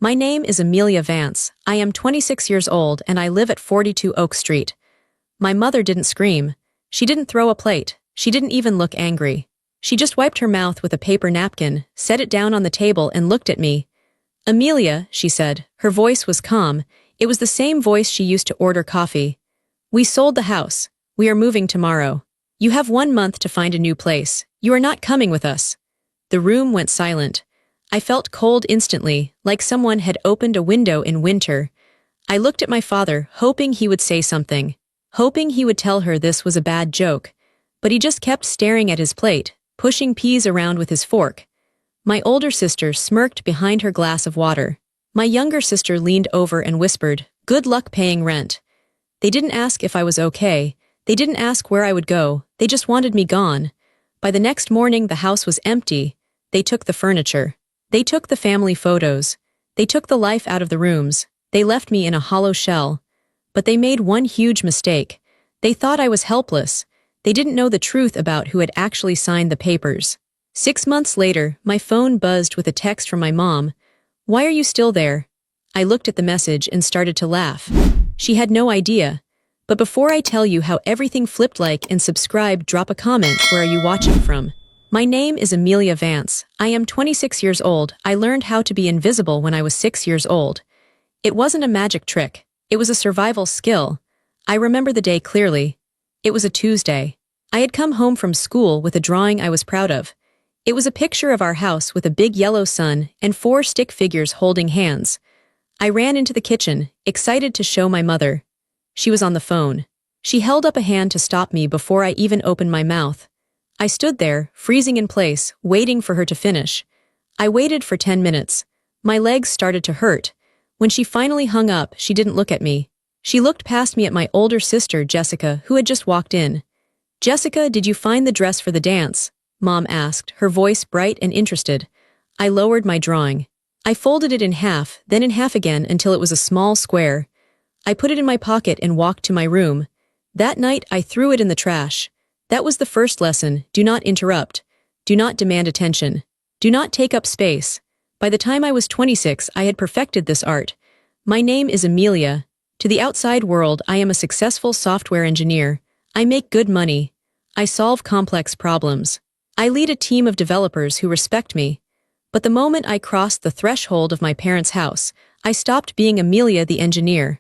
My name is Amelia Vance. I am 26 years old and I live at 42 Oak Street. My mother didn't scream. She didn't throw a plate. She didn't even look angry. She just wiped her mouth with a paper napkin, set it down on the table and looked at me. Amelia, she said. Her voice was calm. It was the same voice she used to order coffee. We sold the house. We are moving tomorrow. You have 1 month to find a new place. You are not coming with us. The room went silent. I felt cold instantly, like someone had opened a window in winter. I looked at my father, hoping he would say something, hoping he would tell her this was a bad joke. But he just kept staring at his plate, pushing peas around with his fork. My older sister smirked behind her glass of water. My younger sister leaned over and whispered, "Good luck paying rent." They didn't ask if I was okay. They didn't ask where I would go. They just wanted me gone. By the next morning, the house was empty. They took the furniture. They took the family photos. They took the life out of the rooms. They left me in a hollow shell. But they made one huge mistake. They thought I was helpless. They didn't know the truth about who had actually signed the papers. 6 months later, my phone buzzed with a text from my mom. "Why are you still there?" I looked at the message and started to laugh. She had no idea. But before I tell you how everything flipped, like and subscribe, drop a comment. Where are you watching from? My name is Amelia Vance. I am 26 years old. I learned how to be invisible when I was 6 years old. It wasn't a magic trick. It was a survival skill. I remember the day clearly. It was a Tuesday. I had come home from school with a drawing I was proud of. It was a picture of our house with a big yellow sun and 4 stick figures holding hands. I ran into the kitchen, excited to show my mother. She was on the phone. She held up a hand to stop me before I even opened my mouth. I stood there, freezing in place, waiting for her to finish. I waited for 10 minutes. My legs started to hurt. When she finally hung up, she didn't look at me. She looked past me at my older sister, Jessica, who had just walked in. "Jessica, did you find the dress for the dance?" Mom asked, her voice bright and interested. I lowered my drawing. I folded it in half, then in half again until it was a small square. I put it in my pocket and walked to my room. That night, I threw it in the trash. That was the first lesson: do not interrupt. Do not demand attention. Do not take up space. By the time I was 26, I had perfected this art. My name is Amelia. To the outside world, I am a successful software engineer. I make good money. I solve complex problems. I lead a team of developers who respect me. But the moment I crossed the threshold of my parents' house, I stopped being Amelia the engineer.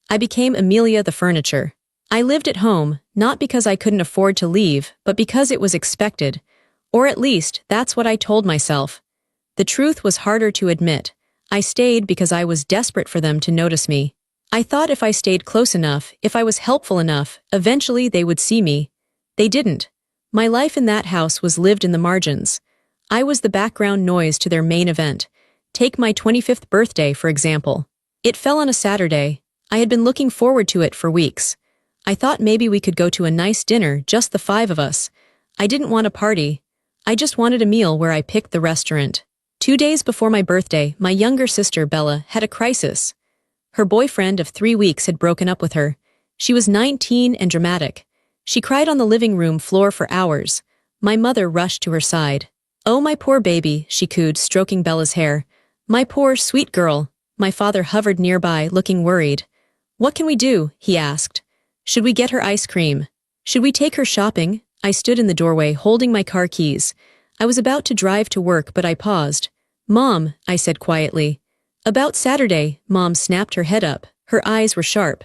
I became Amelia the furniture. I lived at home, not because I couldn't afford to leave, but because it was expected. Or at least, that's what I told myself. The truth was harder to admit. I stayed because I was desperate for them to notice me. I thought if I stayed close enough, if I was helpful enough, eventually they would see me. They didn't. My life in that house was lived in the margins. I was the background noise to their main event. Take my 25th birthday, for example. It fell on a Saturday. I had been looking forward to it for weeks. I thought maybe we could go to a nice dinner, just the 5 of us. I didn't want a party. I just wanted a meal where I picked the restaurant. 2 days before my birthday, my younger sister, Bella, had a crisis. Her boyfriend of 3 weeks had broken up with her. She was 19 and dramatic. She cried on the living room floor for hours. My mother rushed to her side. "Oh, my poor baby," she cooed, stroking Bella's hair. "My poor, sweet girl." My father hovered nearby, looking worried. "What can we do?" he asked. "Should we get her ice cream? Should we take her shopping?" I stood in the doorway, holding my car keys. I was about to drive to work, but I paused. "Mom," I said quietly. "About Saturday," Mom snapped her head up. Her eyes were sharp.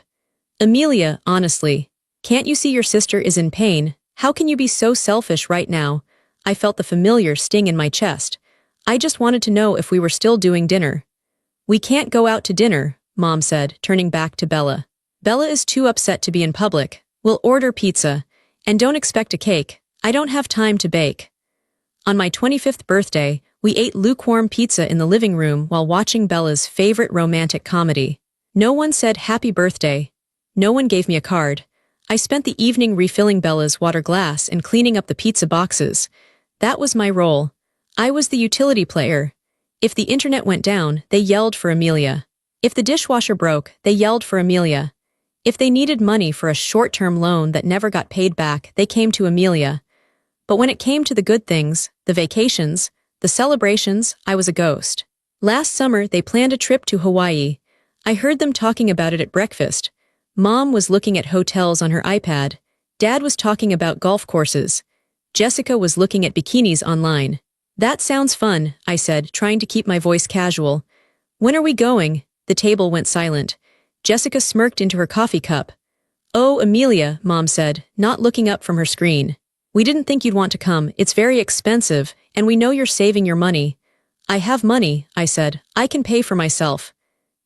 "Amelia, honestly, can't you see your sister is in pain? How can you be so selfish right now?" I felt the familiar sting in my chest. I just wanted to know if we were still doing dinner. "We can't go out to dinner," Mom said, turning back to Bella. "Bella is too upset to be in public. We'll order pizza. And don't expect a cake. I don't have time to bake." On my 25th birthday, we ate lukewarm pizza in the living room while watching Bella's favorite romantic comedy. No one said happy birthday. No one gave me a card. I spent the evening refilling Bella's water glass and cleaning up the pizza boxes. That was my role. I was the utility player. If the internet went down, they yelled for Amelia. If the dishwasher broke, they yelled for Amelia. If they needed money for a short-term loan that never got paid back, they came to Amelia. But when it came to the good things, the vacations, the celebrations, I was a ghost. Last summer, they planned a trip to Hawaii. I heard them talking about it at breakfast. Mom was looking at hotels on her iPad. Dad was talking about golf courses. Jessica was looking at bikinis online. That sounds fun, I said, trying to keep my voice casual. When are we going? The table went silent. Jessica smirked into her coffee cup. Oh, Amelia, Mom said, not looking up from her screen. We didn't think you'd want to come. It's very expensive, and we know you're saving your money. I have money, I said. I can pay for myself.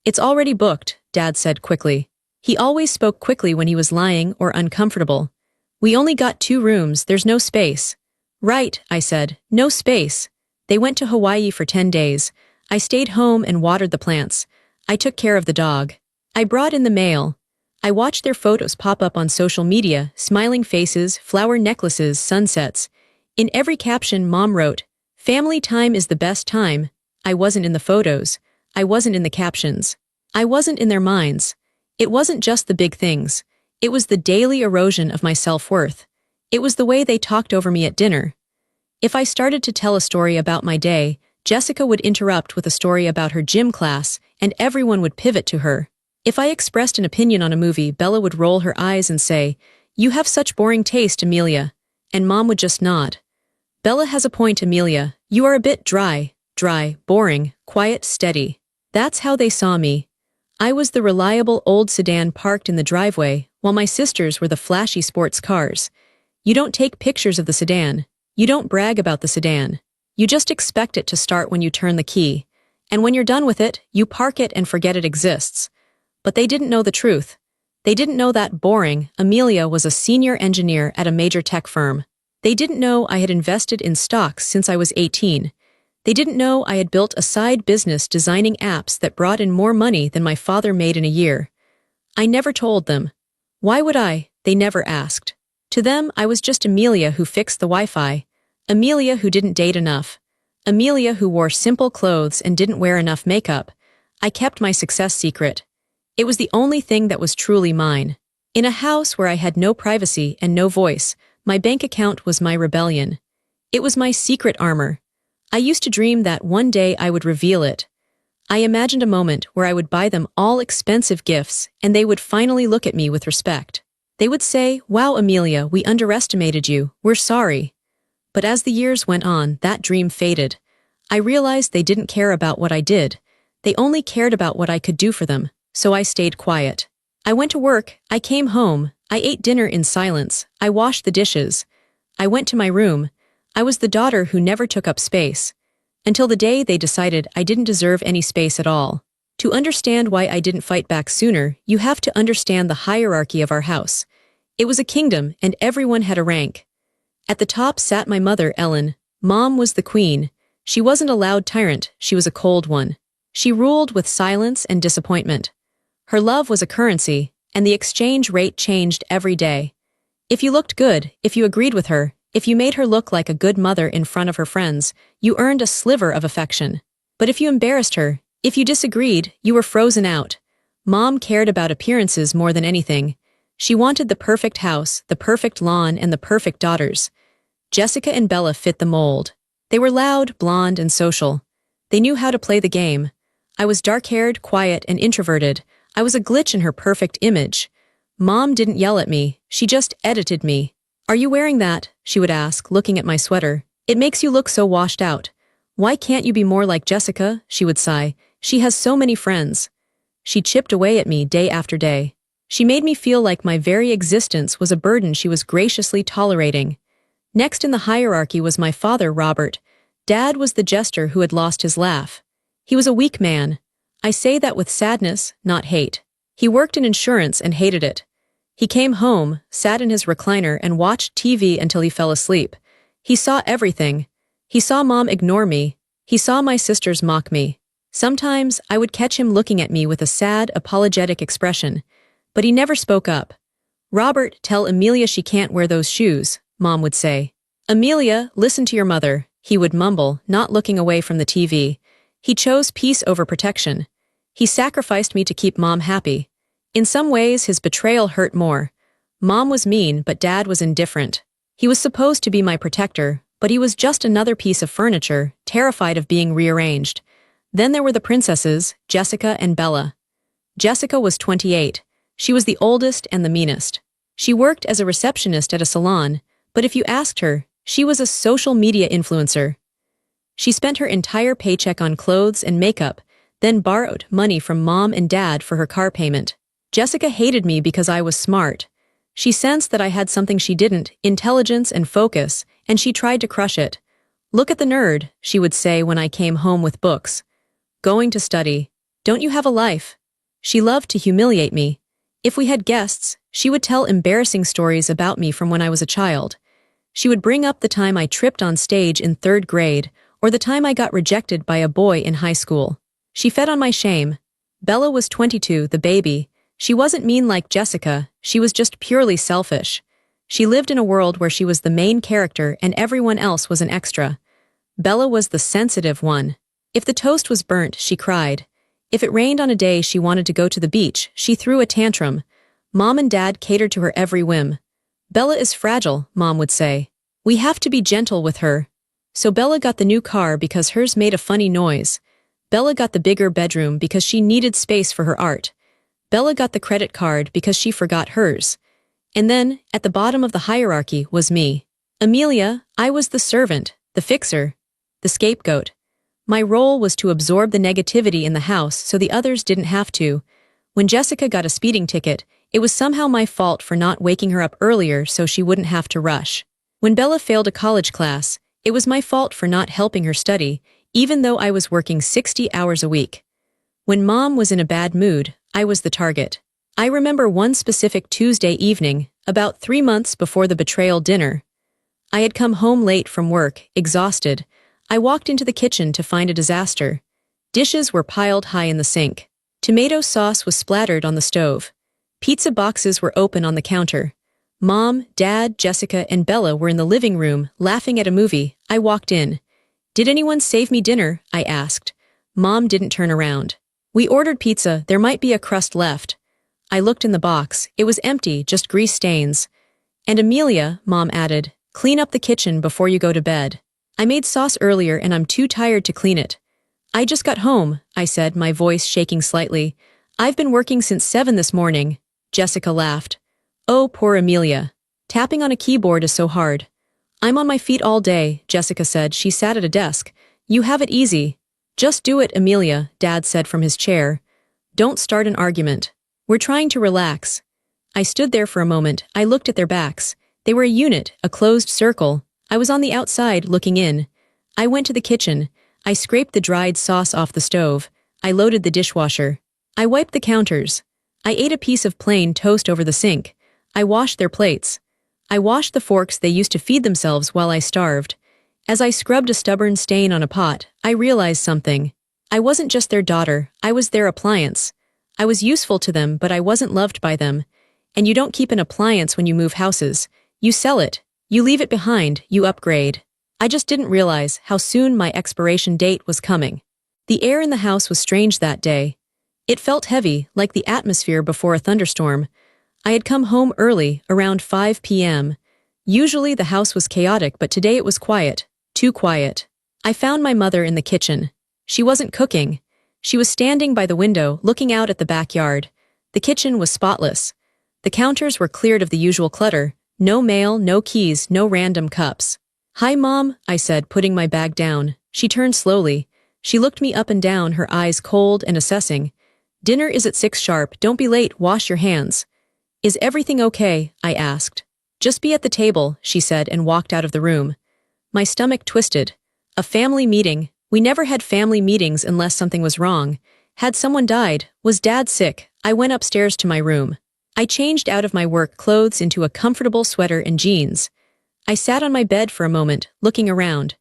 It's already booked, Dad said quickly. He always spoke quickly when he was lying or uncomfortable. We only got 2 rooms, there's no space. Right, I said, no space. They went to Hawaii for 10 days. I stayed home and watered the plants. I took care of the dog. I brought in the mail. I watched their photos pop up on social media, smiling faces, flower necklaces, sunsets. In every caption, Mom wrote, "Family time is the best time." I wasn't in the photos. I wasn't in the captions. I wasn't in their minds. It wasn't just the big things. It was the daily erosion of my self-worth. It was the way they talked over me at dinner. If I started to tell a story about my day, Jessica would interrupt with a story about her gym class, and everyone would pivot to her. If I expressed an opinion on a movie, Bella would roll her eyes and say, "You have such boring taste, Amelia." And Mom would just nod. "Bella has a point, Amelia. You are a bit dry, boring, quiet, steady." That's how they saw me. I was the reliable old sedan parked in the driveway, while my sisters were the flashy sports cars. You don't take pictures of the sedan. You don't brag about the sedan. You just expect it to start when you turn the key. And when you're done with it, you park it and forget it exists. But they didn't know the truth. They didn't know that boring Amelia was a senior engineer at a major tech firm. They didn't know I had invested in stocks since I was 18. They didn't know I had built a side business designing apps that brought in more money than my father made in a year. I never told them. Why would I? They never asked. To them, I was just Amelia who fixed the Wi-Fi. Amelia who didn't date enough. Amelia who wore simple clothes and didn't wear enough makeup. I kept my success secret. It was the only thing that was truly mine. In a house where I had no privacy and no voice, my bank account was my rebellion. It was my secret armor. I used to dream that one day I would reveal it. I imagined a moment where I would buy them all expensive gifts and they would finally look at me with respect. They would say, "Wow, Amelia, we underestimated you. We're sorry." But as the years went on, that dream faded. I realized they didn't care about what I did. They only cared about what I could do for them, so I stayed quiet. I went to work, I came home, I ate dinner in silence, I washed the dishes. I went to my room. I was the daughter who never took up space. Until the day they decided I didn't deserve any space at all. To understand why I didn't fight back sooner, you have to understand the hierarchy of our house. It was a kingdom, and everyone had a rank. At the top sat my mother, Ellen. Mom was the queen. She wasn't a loud tyrant, she was a cold one. She ruled with silence and disappointment. Her love was a currency, and the exchange rate changed every day. If you looked good, if you agreed with her, if you made her look like a good mother in front of her friends, you earned a sliver of affection. But if you embarrassed her, if you disagreed, you were frozen out. Mom cared about appearances more than anything. She wanted the perfect house, the perfect lawn, and the perfect daughters. Jessica and Bella fit the mold. They were loud, blonde, and social. They knew how to play the game. I was dark-haired, quiet, and introverted. I was a glitch in her perfect image. Mom didn't yell at me, she just edited me. "Are you wearing that?" she would ask, looking at my sweater. "It makes you look so washed out." "Why can't you be more like Jessica?" she would sigh. "She has so many friends." She chipped away at me day after day. She made me feel like my very existence was a burden she was graciously tolerating. Next in the hierarchy was my father, Robert. Dad was the jester who had lost his laugh. He was a weak man. I say that with sadness, not hate. He worked in insurance and hated it. He came home, sat in his recliner, and watched TV until he fell asleep. He saw everything. He saw Mom ignore me. He saw my sisters mock me. Sometimes I would catch him looking at me with a sad, apologetic expression. But he never spoke up. "Robert, tell Amelia she can't wear those shoes," Mom would say. "Amelia, listen to your mother," he would mumble, not looking away from the TV. He chose peace over protection. He sacrificed me to keep Mom happy. In some ways, his betrayal hurt more. Mom was mean, but Dad was indifferent. He was supposed to be my protector, but he was just another piece of furniture, terrified of being rearranged. Then there were the princesses, Jessica and Bella. Jessica was 28. She was the oldest and the meanest. She worked as a receptionist at a salon, but if you asked her, she was a social media influencer. She spent her entire paycheck on clothes and makeup, then borrowed money from mom and dad for her car payment. Jessica hated me because I was smart. She sensed that I had something she didn't, intelligence and focus, and she tried to crush it. "Look at the nerd," she would say when I came home with books. "Going to study. Don't you have a life?" She loved to humiliate me. If we had guests, she would tell embarrassing stories about me from when I was a child. She would bring up the time I tripped on stage in 3rd grade, or the time I got rejected by a boy in high school. She fed on my shame. Bella was 22, the baby. She wasn't mean like Jessica, she was just purely selfish. She lived in a world where she was the main character and everyone else was an extra. Bella was the sensitive one. If the toast was burnt, she cried. If it rained on a day she wanted to go to the beach, she threw a tantrum. Mom and Dad catered to her every whim. "Bella is fragile," Mom would say. "We have to be gentle with her." So Bella got the new car because hers made a funny noise. Bella got the bigger bedroom because she needed space for her art. Bella got the credit card because she forgot hers. And then, at the bottom of the hierarchy was me. Amelia, I was the servant, the fixer, the scapegoat. My role was to absorb the negativity in the house so the others didn't have to. When Jessica got a speeding ticket, it was somehow my fault for not waking her up earlier so she wouldn't have to rush. When Bella failed a college class, it was my fault for not helping her study, even though I was working 60 hours a week. When Mom was in a bad mood, I was the target. I remember one specific Tuesday evening, about 3 months before the betrayal dinner. I had come home late from work, exhausted. I walked into the kitchen to find a disaster. Dishes were piled high in the sink. Tomato sauce was splattered on the stove. Pizza boxes were open on the counter. Mom, Dad, Jessica, and Bella were in the living room, laughing at a movie. I walked in. "Did anyone save me dinner?" I asked. Mom didn't turn around. "We ordered pizza, there might be a crust left." I looked in the box. It was empty, just grease stains. "And Amelia," Mom added, "clean up the kitchen before you go to bed. I made sauce earlier and I'm too tired to clean it." "I just got home," I said, my voice shaking slightly. "I've been working since 7 this morning." Jessica laughed. "Oh, poor Amelia. Tapping on a keyboard is so hard." "I'm on my feet all day," Jessica said. She sat at a desk. "You have it easy." "Just do it, Amelia," Dad said from his chair. "Don't start an argument. We're trying to relax." I stood there for a moment. I looked at their backs. They were a unit, a closed circle. I was on the outside, looking in. I went to the kitchen. I scraped the dried sauce off the stove. I loaded the dishwasher. I wiped the counters. I ate a piece of plain toast over the sink. I washed their plates. I washed the forks they used to feed themselves while I starved. As I scrubbed a stubborn stain on a pot, I realized something. I wasn't just their daughter, I was their appliance. I was useful to them, but I wasn't loved by them. And you don't keep an appliance when you move houses. You sell it. You leave it behind, you upgrade. I just didn't realize how soon my expiration date was coming. The air in the house was strange that day. It felt heavy, like the atmosphere before a thunderstorm. I had come home early, around 5 p.m. Usually the house was chaotic, but today it was quiet. Too quiet. I found my mother in the kitchen. She wasn't cooking. She was standing by the window, looking out at the backyard. The kitchen was spotless. The counters were cleared of the usual clutter. No mail, no keys, no random cups. "Hi, Mom," I said, putting my bag down. She turned slowly. She looked me up and down, her eyes cold and assessing. "Dinner is at 6 sharp, don't be late, wash your hands." "Is everything okay?" I asked. "Just be at the table," she said and walked out of the room. My stomach twisted. A family meeting. We never had family meetings unless something was wrong. Had someone died? Was Dad sick? I went upstairs to my room. I changed out of my work clothes into a comfortable sweater and jeans. I sat on my bed for a moment, looking around.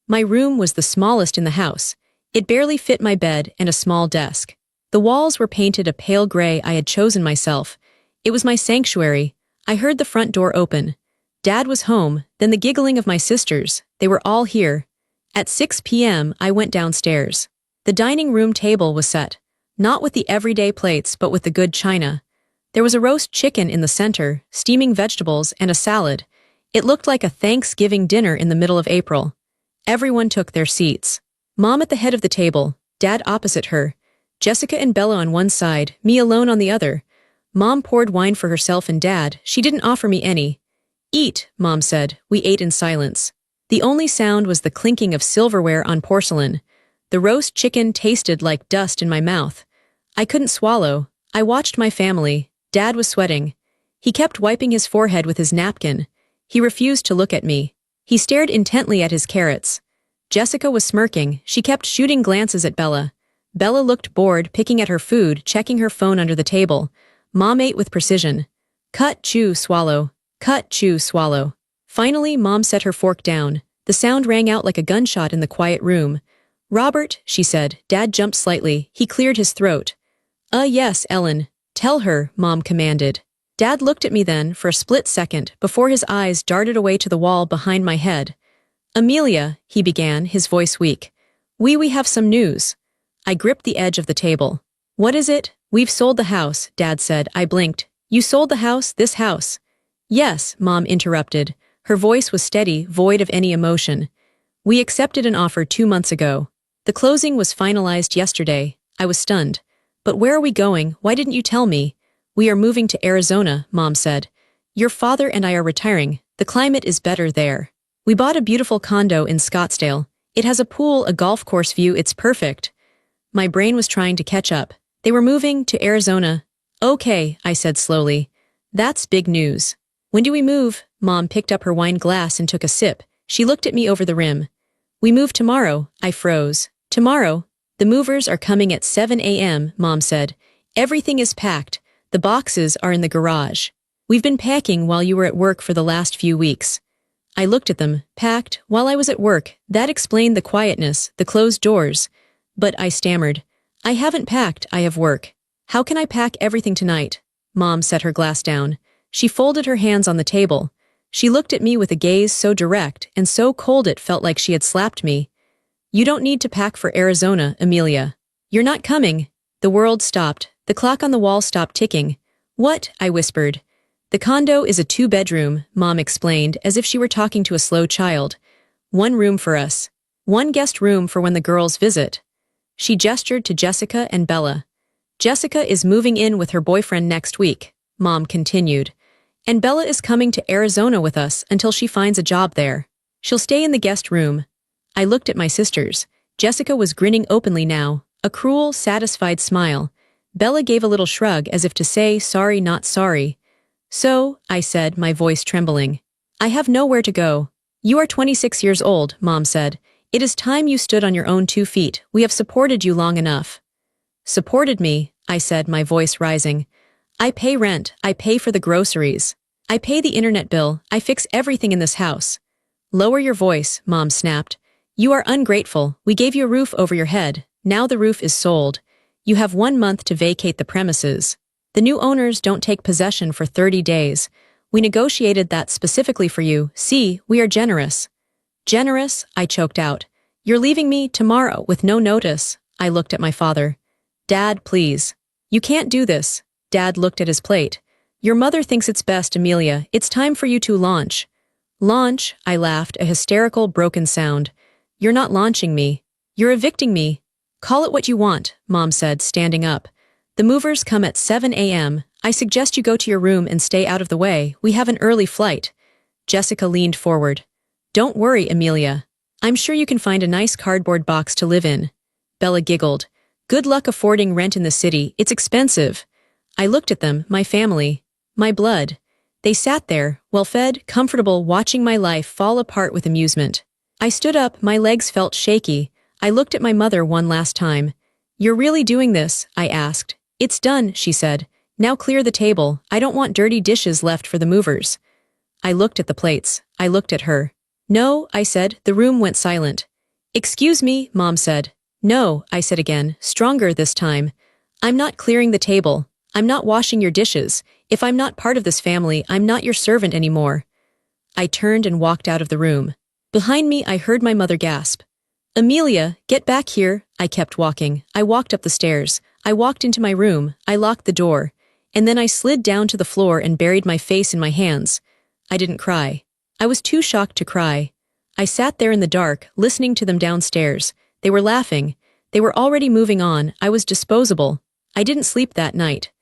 My room was the smallest in the house. It barely fit my bed and a small desk. The walls were painted a pale gray. I had chosen myself. It was my sanctuary. I heard the front door open. Dad was home, then the giggling of my sisters. They were all here. At 6 p.m., I went downstairs. The dining room table was set. Not with the everyday plates, but with the good china. There was a roast chicken in the center, steaming vegetables, and a salad. It looked like a Thanksgiving dinner in the middle of April. Everyone took their seats. Mom at the head of the table. Dad opposite her. Jessica and Bella on one side, me alone on the other. Mom poured wine for herself and Dad. She didn't offer me any. Eat, Mom said. We ate in silence. The only sound was the clinking of silverware on porcelain. The roast chicken tasted like dust in my mouth. I couldn't swallow. I watched my family. Dad was sweating. He kept wiping his forehead with his napkin. He refused to look at me. He stared intently at his carrots. Jessica was smirking. She kept shooting glances at Bella. Bella looked bored, picking at her food, checking her phone under the table. Mom ate with precision. Cut, chew, swallow. Cut, chew, swallow. Finally, Mom set her fork down. The sound rang out like a gunshot in the quiet room. Robert, she said. Dad jumped slightly. He cleared his throat. Yes, Ellen. Tell her, Mom commanded. Dad looked at me then, for a split second, before his eyes darted away to the wall behind my head. Amelia, he began, his voice weak. We have some news. I gripped the edge of the table. What is it? We've sold the house, Dad said. I blinked. You sold the house, this house? Yes, Mom interrupted. Her voice was steady, void of any emotion. We accepted an offer 2 months ago. The closing was finalized yesterday. I was stunned. But where are we going? Why didn't you tell me? We are moving to Arizona, Mom said. Your father and I are retiring. The climate is better there. We bought a beautiful condo in Scottsdale. It has a pool, a golf course view, it's perfect. My brain was trying to catch up. They were moving to Arizona. Okay, I said slowly. That's big news. When do we move? Mom picked up her wine glass and took a sip. She looked at me over the rim. We move tomorrow. I froze. Tomorrow? The movers are coming at 7 a.m., Mom said. Everything is packed. The boxes are in the garage. We've been packing while you were at work for the last few weeks. I looked at them. Packed? While I was at work. That explained the quietness, the closed doors. But I stammered. I haven't packed, I have work. How can I pack everything tonight? Mom set her glass down. She folded her hands on the table. She looked at me with a gaze so direct and so cold it felt like she had slapped me. You don't need to pack for Arizona, Amelia. You're not coming. The world stopped. The clock on the wall stopped ticking. What? I whispered. The condo is a 2-bedroom, Mom explained, as if she were talking to a slow child. 1 room for us. 1 guest room for when the girls visit. She gestured to Jessica and Bella. Jessica is moving in with her boyfriend next week, Mom continued. And Bella is coming to Arizona with us until she finds a job there. She'll stay in the guest room. I looked at my sisters. Jessica was grinning openly now, a cruel, satisfied smile. Bella gave a little shrug as if to say, sorry, not sorry. So, I said, my voice trembling. I have nowhere to go. You are 26 years old, Mom said. It is time you stood on your own 2 feet. We have supported you long enough. Supported me, I said, my voice rising. I pay rent, I pay for the groceries. I pay the internet bill, I fix everything in this house. Lower your voice, Mom snapped. You are ungrateful. We gave you a roof over your head. Now the roof is sold. You have 1 month to vacate the premises. The new owners don't take possession for 30 days. We negotiated that specifically for you. See, we are generous. Generous? I choked out. You're leaving me tomorrow with no notice. I looked at my father. Dad, please. You can't do this. Dad looked at his plate. Your mother thinks it's best, Amelia. It's time for you to launch. Launch? I laughed, a hysterical, broken sound. You're not launching me. You're evicting me. Call it what you want, Mom said, standing up. The movers come at 7 a.m. I suggest you go to your room and stay out of the way. We have an early flight. Jessica leaned forward. Don't worry, Amelia. I'm sure you can find a nice cardboard box to live in. Bella giggled. Good luck affording rent in the city. It's expensive. I looked at them, my family, my blood. They sat there, well-fed, comfortable, watching my life fall apart with amusement. I stood up, my legs felt shaky. I looked at my mother one last time. You're really doing this? I asked. It's done, she said. Now clear the table. I don't want dirty dishes left for the movers. I looked at the plates. I looked at her. No, I said. The room went silent. Excuse me, Mom said. No, I said again, stronger this time. I'm not clearing the table. I'm not washing your dishes. If I'm not part of this family, I'm not your servant anymore. I turned and walked out of the room. Behind me, I heard my mother gasp. Amelia, get back here. I kept walking. I walked up the stairs. I walked into my room. I locked the door. And then I slid down to the floor and buried my face in my hands. I didn't cry. I was too shocked to cry. I sat there in the dark, listening to them downstairs. They were laughing. They were already moving on. I was disposable. I didn't sleep that night.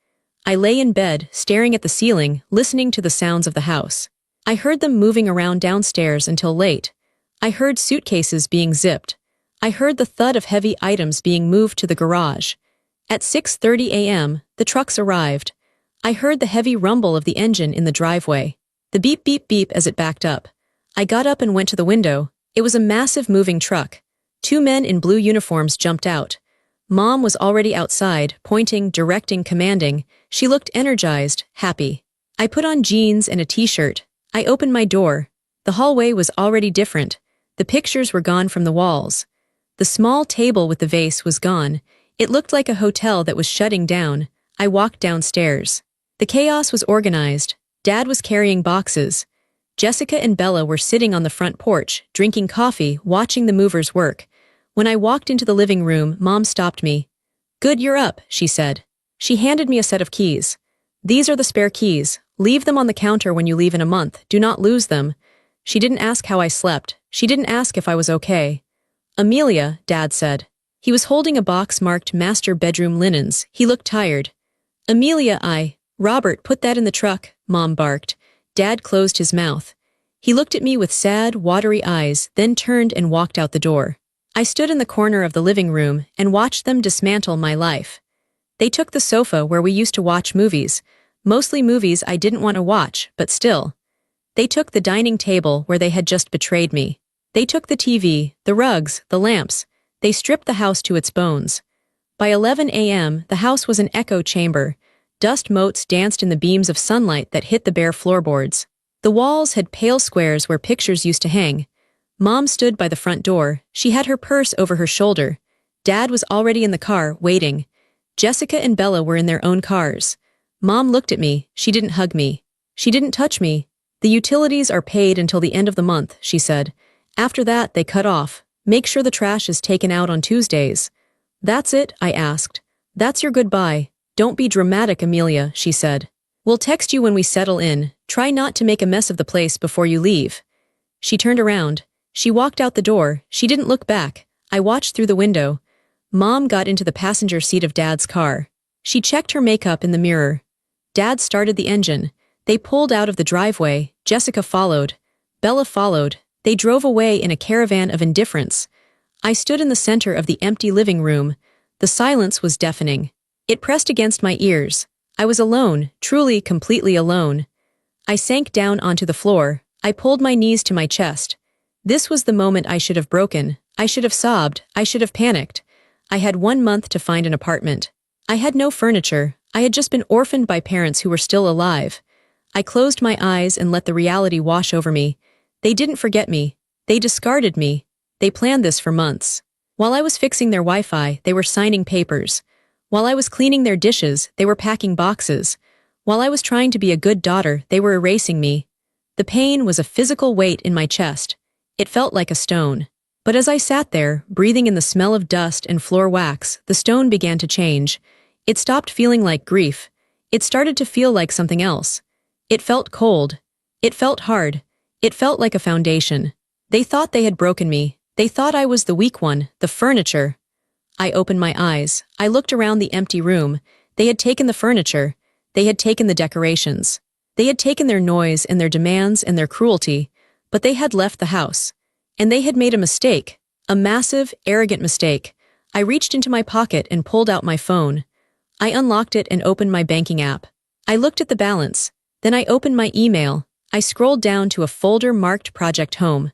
I lay in bed, staring at the ceiling, listening to the sounds of the house. I heard them moving around downstairs until late. I heard suitcases being zipped. I heard the thud of heavy items being moved to the garage. At 6:30 a.m., the trucks arrived. I heard the heavy rumble of the engine in the driveway. The beep beep beep as it backed up. I got up and went to the window. It was a massive moving truck. 2 men in blue uniforms jumped out. Mom was already outside, pointing, directing, commanding. She looked energized, happy. I put on jeans and a t-shirt. I opened my door. The hallway was already different. The pictures were gone from the walls. The small table with the vase was gone. It looked like a hotel that was shutting down. I walked downstairs. The chaos was organized. Dad was carrying boxes. Jessica and Bella were sitting on the front porch, drinking coffee, watching the movers work. When I walked into the living room, Mom stopped me. "Good, you're up," she said. She handed me a set of keys. "These are the spare keys. Leave them on the counter when you leave in a month. Do not lose them." She didn't ask how I slept. She didn't ask if I was okay. "Amelia," Dad said. He was holding a box marked Master Bedroom Linens. He looked tired. "Amelia, Robert, put that in the truck," Mom barked. Dad closed his mouth. He looked at me with sad, watery eyes, then turned and walked out the door. I stood in the corner of the living room and watched them dismantle my life. They took the sofa where we used to watch movies, mostly movies I didn't want to watch, but still. They took the dining table where they had just betrayed me. They took the TV, the rugs, the lamps. They stripped the house to its bones. By 11 a.m., the house was an echo chamber. Dust motes danced in the beams of sunlight that hit the bare floorboards. The walls had pale squares where pictures used to hang. Mom stood by the front door. She had her purse over her shoulder. Dad was already in the car, waiting. Jessica and Bella were in their own cars. Mom looked at me. She didn't hug me. She didn't touch me. "The utilities are paid until the end of the month," she said. "After that, they cut off. Make sure the trash is taken out on Tuesdays." "That's it?" I asked. "That's your goodbye. Don't be dramatic, Amelia," she said. "We'll text you when we settle in. Try not to make a mess of the place before you leave." She turned around. She walked out the door. She didn't look back. I watched through the window. Mom got into the passenger seat of Dad's car. She checked her makeup in the mirror. Dad started the engine. They pulled out of the driveway. Jessica followed. Bella followed. They drove away in a caravan of indifference. I stood in the center of the empty living room. The silence was deafening. It pressed against my ears. I was alone, truly, completely alone. I sank down onto the floor. I pulled my knees to my chest. This was the moment I should have broken. I should have sobbed. I should have panicked. I had 1 month to find an apartment. I had no furniture. I had just been orphaned by parents who were still alive. I closed my eyes and let the reality wash over me. They didn't forget me. They discarded me. They planned this for months. While I was fixing their Wi-Fi, they were signing papers. While I was cleaning their dishes, they were packing boxes. While I was trying to be a good daughter, they were erasing me. The pain was a physical weight in my chest. It felt like a stone. But as I sat there, breathing in the smell of dust and floor wax, the stone began to change. It stopped feeling like grief. It started to feel like something else. It felt cold. It felt hard. It felt like a foundation. They thought they had broken me. They thought I was the weak one, the furniture. I opened my eyes. I looked around the empty room. They had taken the furniture. They had taken the decorations. They had taken their noise and their demands and their cruelty, but they had left the house. And they had made a mistake, a massive, arrogant mistake. I reached into my pocket and pulled out my phone. I unlocked it and opened my banking app. I looked at the balance. Then I opened my email. I scrolled down to a folder marked Project Home.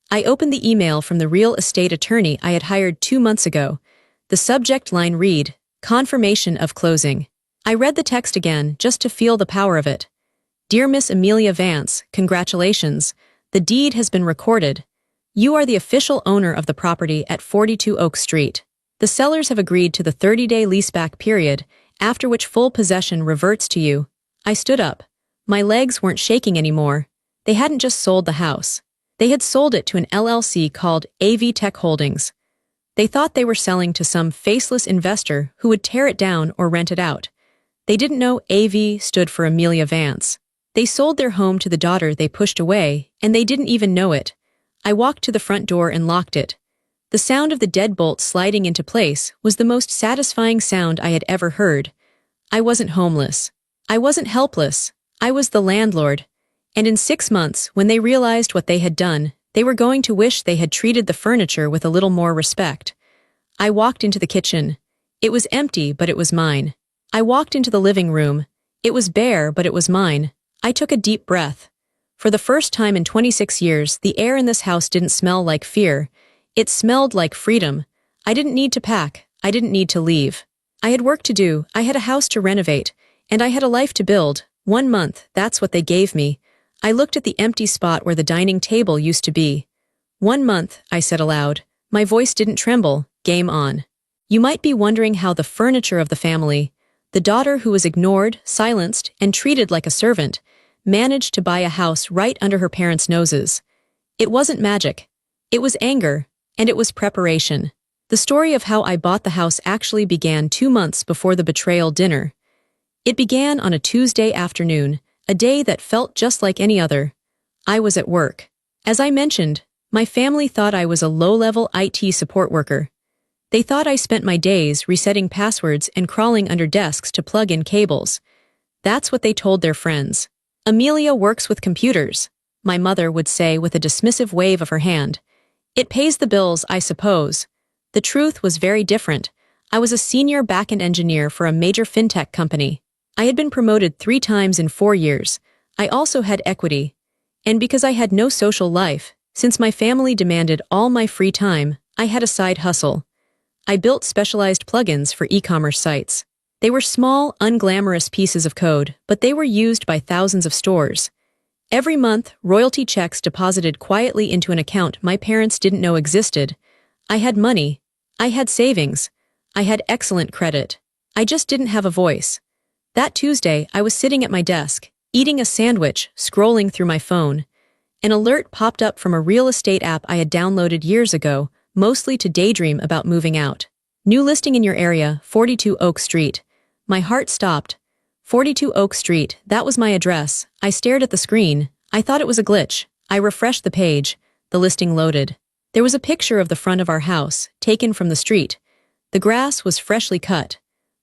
I opened the email from the real estate attorney I had hired 2 months ago. The subject line read, "Confirmation of closing." I read the text again just to feel the power of it. "Dear Miss Amelia Vance, congratulations. The deed has been recorded. You are the official owner of the property at 42 Oak Street. The sellers have agreed to the 30-day leaseback period, after which full possession reverts to you." I stood up. My legs weren't shaking anymore. They hadn't just sold the house. They had sold it to an LLC called AV Tech Holdings. They thought they were selling to some faceless investor who would tear it down or rent it out. They didn't know AV stood for Amelia Vance. They sold their home to the daughter they pushed away, and they didn't even know it. I walked to the front door and locked it. The sound of the deadbolt sliding into place was the most satisfying sound I had ever heard. I wasn't homeless. I wasn't helpless. I was the landlord. And in 6 months, when they realized what they had done, they were going to wish they had treated the furniture with a little more respect. I walked into the kitchen. It was empty, but it was mine. I walked into the living room. It was bare, but it was mine. I took a deep breath. For the first time in 26 years, the air in this house didn't smell like fear. It smelled like freedom. I didn't need to pack. I didn't need to leave. I had work to do, I had a house to renovate, and I had a life to build. 1 month, that's what they gave me. I looked at the empty spot where the dining table used to be. 1 month, I said aloud. My voice didn't tremble. Game on. You might be wondering how the furniture of the family, the daughter who was ignored, silenced, and treated like a servant, managed to buy a house right under her parents' noses. It wasn't magic. It was anger, and it was preparation. The story of how I bought the house actually began 2 months before the betrayal dinner. It began on a Tuesday afternoon, a day that felt just like any other. I was at work. As I mentioned, my family thought I was a low-level IT support worker. They thought I spent my days resetting passwords and crawling under desks to plug in cables. That's what they told their friends. Amelia works with computers, my mother would say with a dismissive wave of her hand. It pays the bills, I suppose. The truth was very different. I was a senior back-end engineer for a major fintech company. I had been promoted 3 times in 4 years. I also had equity. And because I had no social life, since my family demanded all my free time, I had a side hustle. I built specialized plugins for e-commerce sites. They were small, unglamorous pieces of code, but they were used by thousands of stores. Every month, royalty checks deposited quietly into an account my parents didn't know existed. I had money. I had savings. I had excellent credit. I just didn't have a voice. That Tuesday, I was sitting at my desk, eating a sandwich, scrolling through my phone. An alert popped up from a real estate app I had downloaded years ago, mostly to daydream about moving out. New listing in your area, 42 Oak Street. My heart stopped. 42 Oak Street, that was my address. I stared at the screen. I thought it was a glitch. I refreshed the page. The listing loaded. There was a picture of the front of our house, taken from the street. The grass was freshly cut.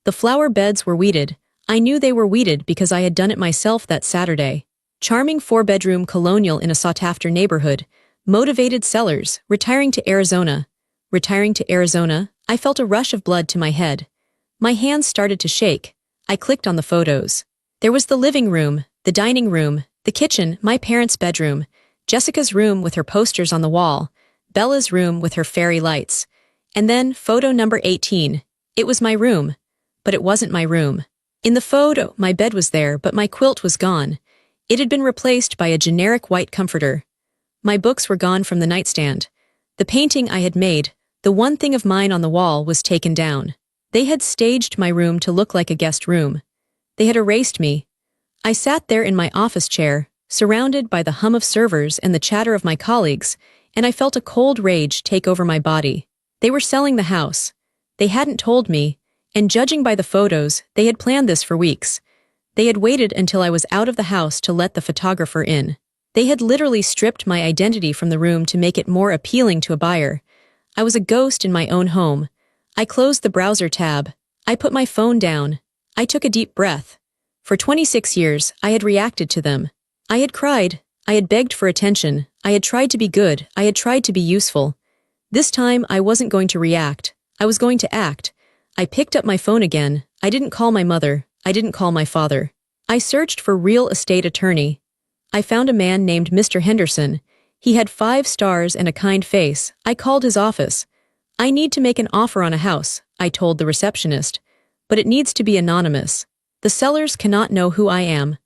The flower beds were weeded. I knew they were weeded because I had done it myself that Saturday. Charming 4-bedroom colonial in a sought-after neighborhood. Motivated sellers, retiring to Arizona. Retiring to Arizona, I felt a rush of blood to my head. My hands started to shake. I clicked on the photos. There was the living room, the dining room, the kitchen, my parents' bedroom, Jessica's room with her posters on the wall, Bella's room with her fairy lights. And then photo number 18. It was my room. But it wasn't my room. In the photo, my bed was there, but my quilt was gone. It had been replaced by a generic white comforter. My books were gone from the nightstand. The painting I had made, the one thing of mine on the wall, was taken down. They had staged my room to look like a guest room. They had erased me. I sat there in my office chair, surrounded by the hum of servers and the chatter of my colleagues, and I felt a cold rage take over my body. They were selling the house. They hadn't told me, and judging by the photos, they had planned this for weeks. They had waited until I was out of the house to let the photographer in. They had literally stripped my identity from the room to make it more appealing to a buyer. I was a ghost in my own home. I closed the browser tab. I put my phone down. I took a deep breath. For 26 years, I had reacted to them. I had cried. I had begged for attention. I had tried to be good. I had tried to be useful. This time, I wasn't going to react. I was going to act. I picked up my phone again. I didn't call my mother. I didn't call my father. I searched for real estate attorney. I found a man named Mr. Henderson. He had 5 stars and a kind face. I called his office. I need to make an offer on a house, I told the receptionist. But it needs to be anonymous. The sellers cannot know who I am.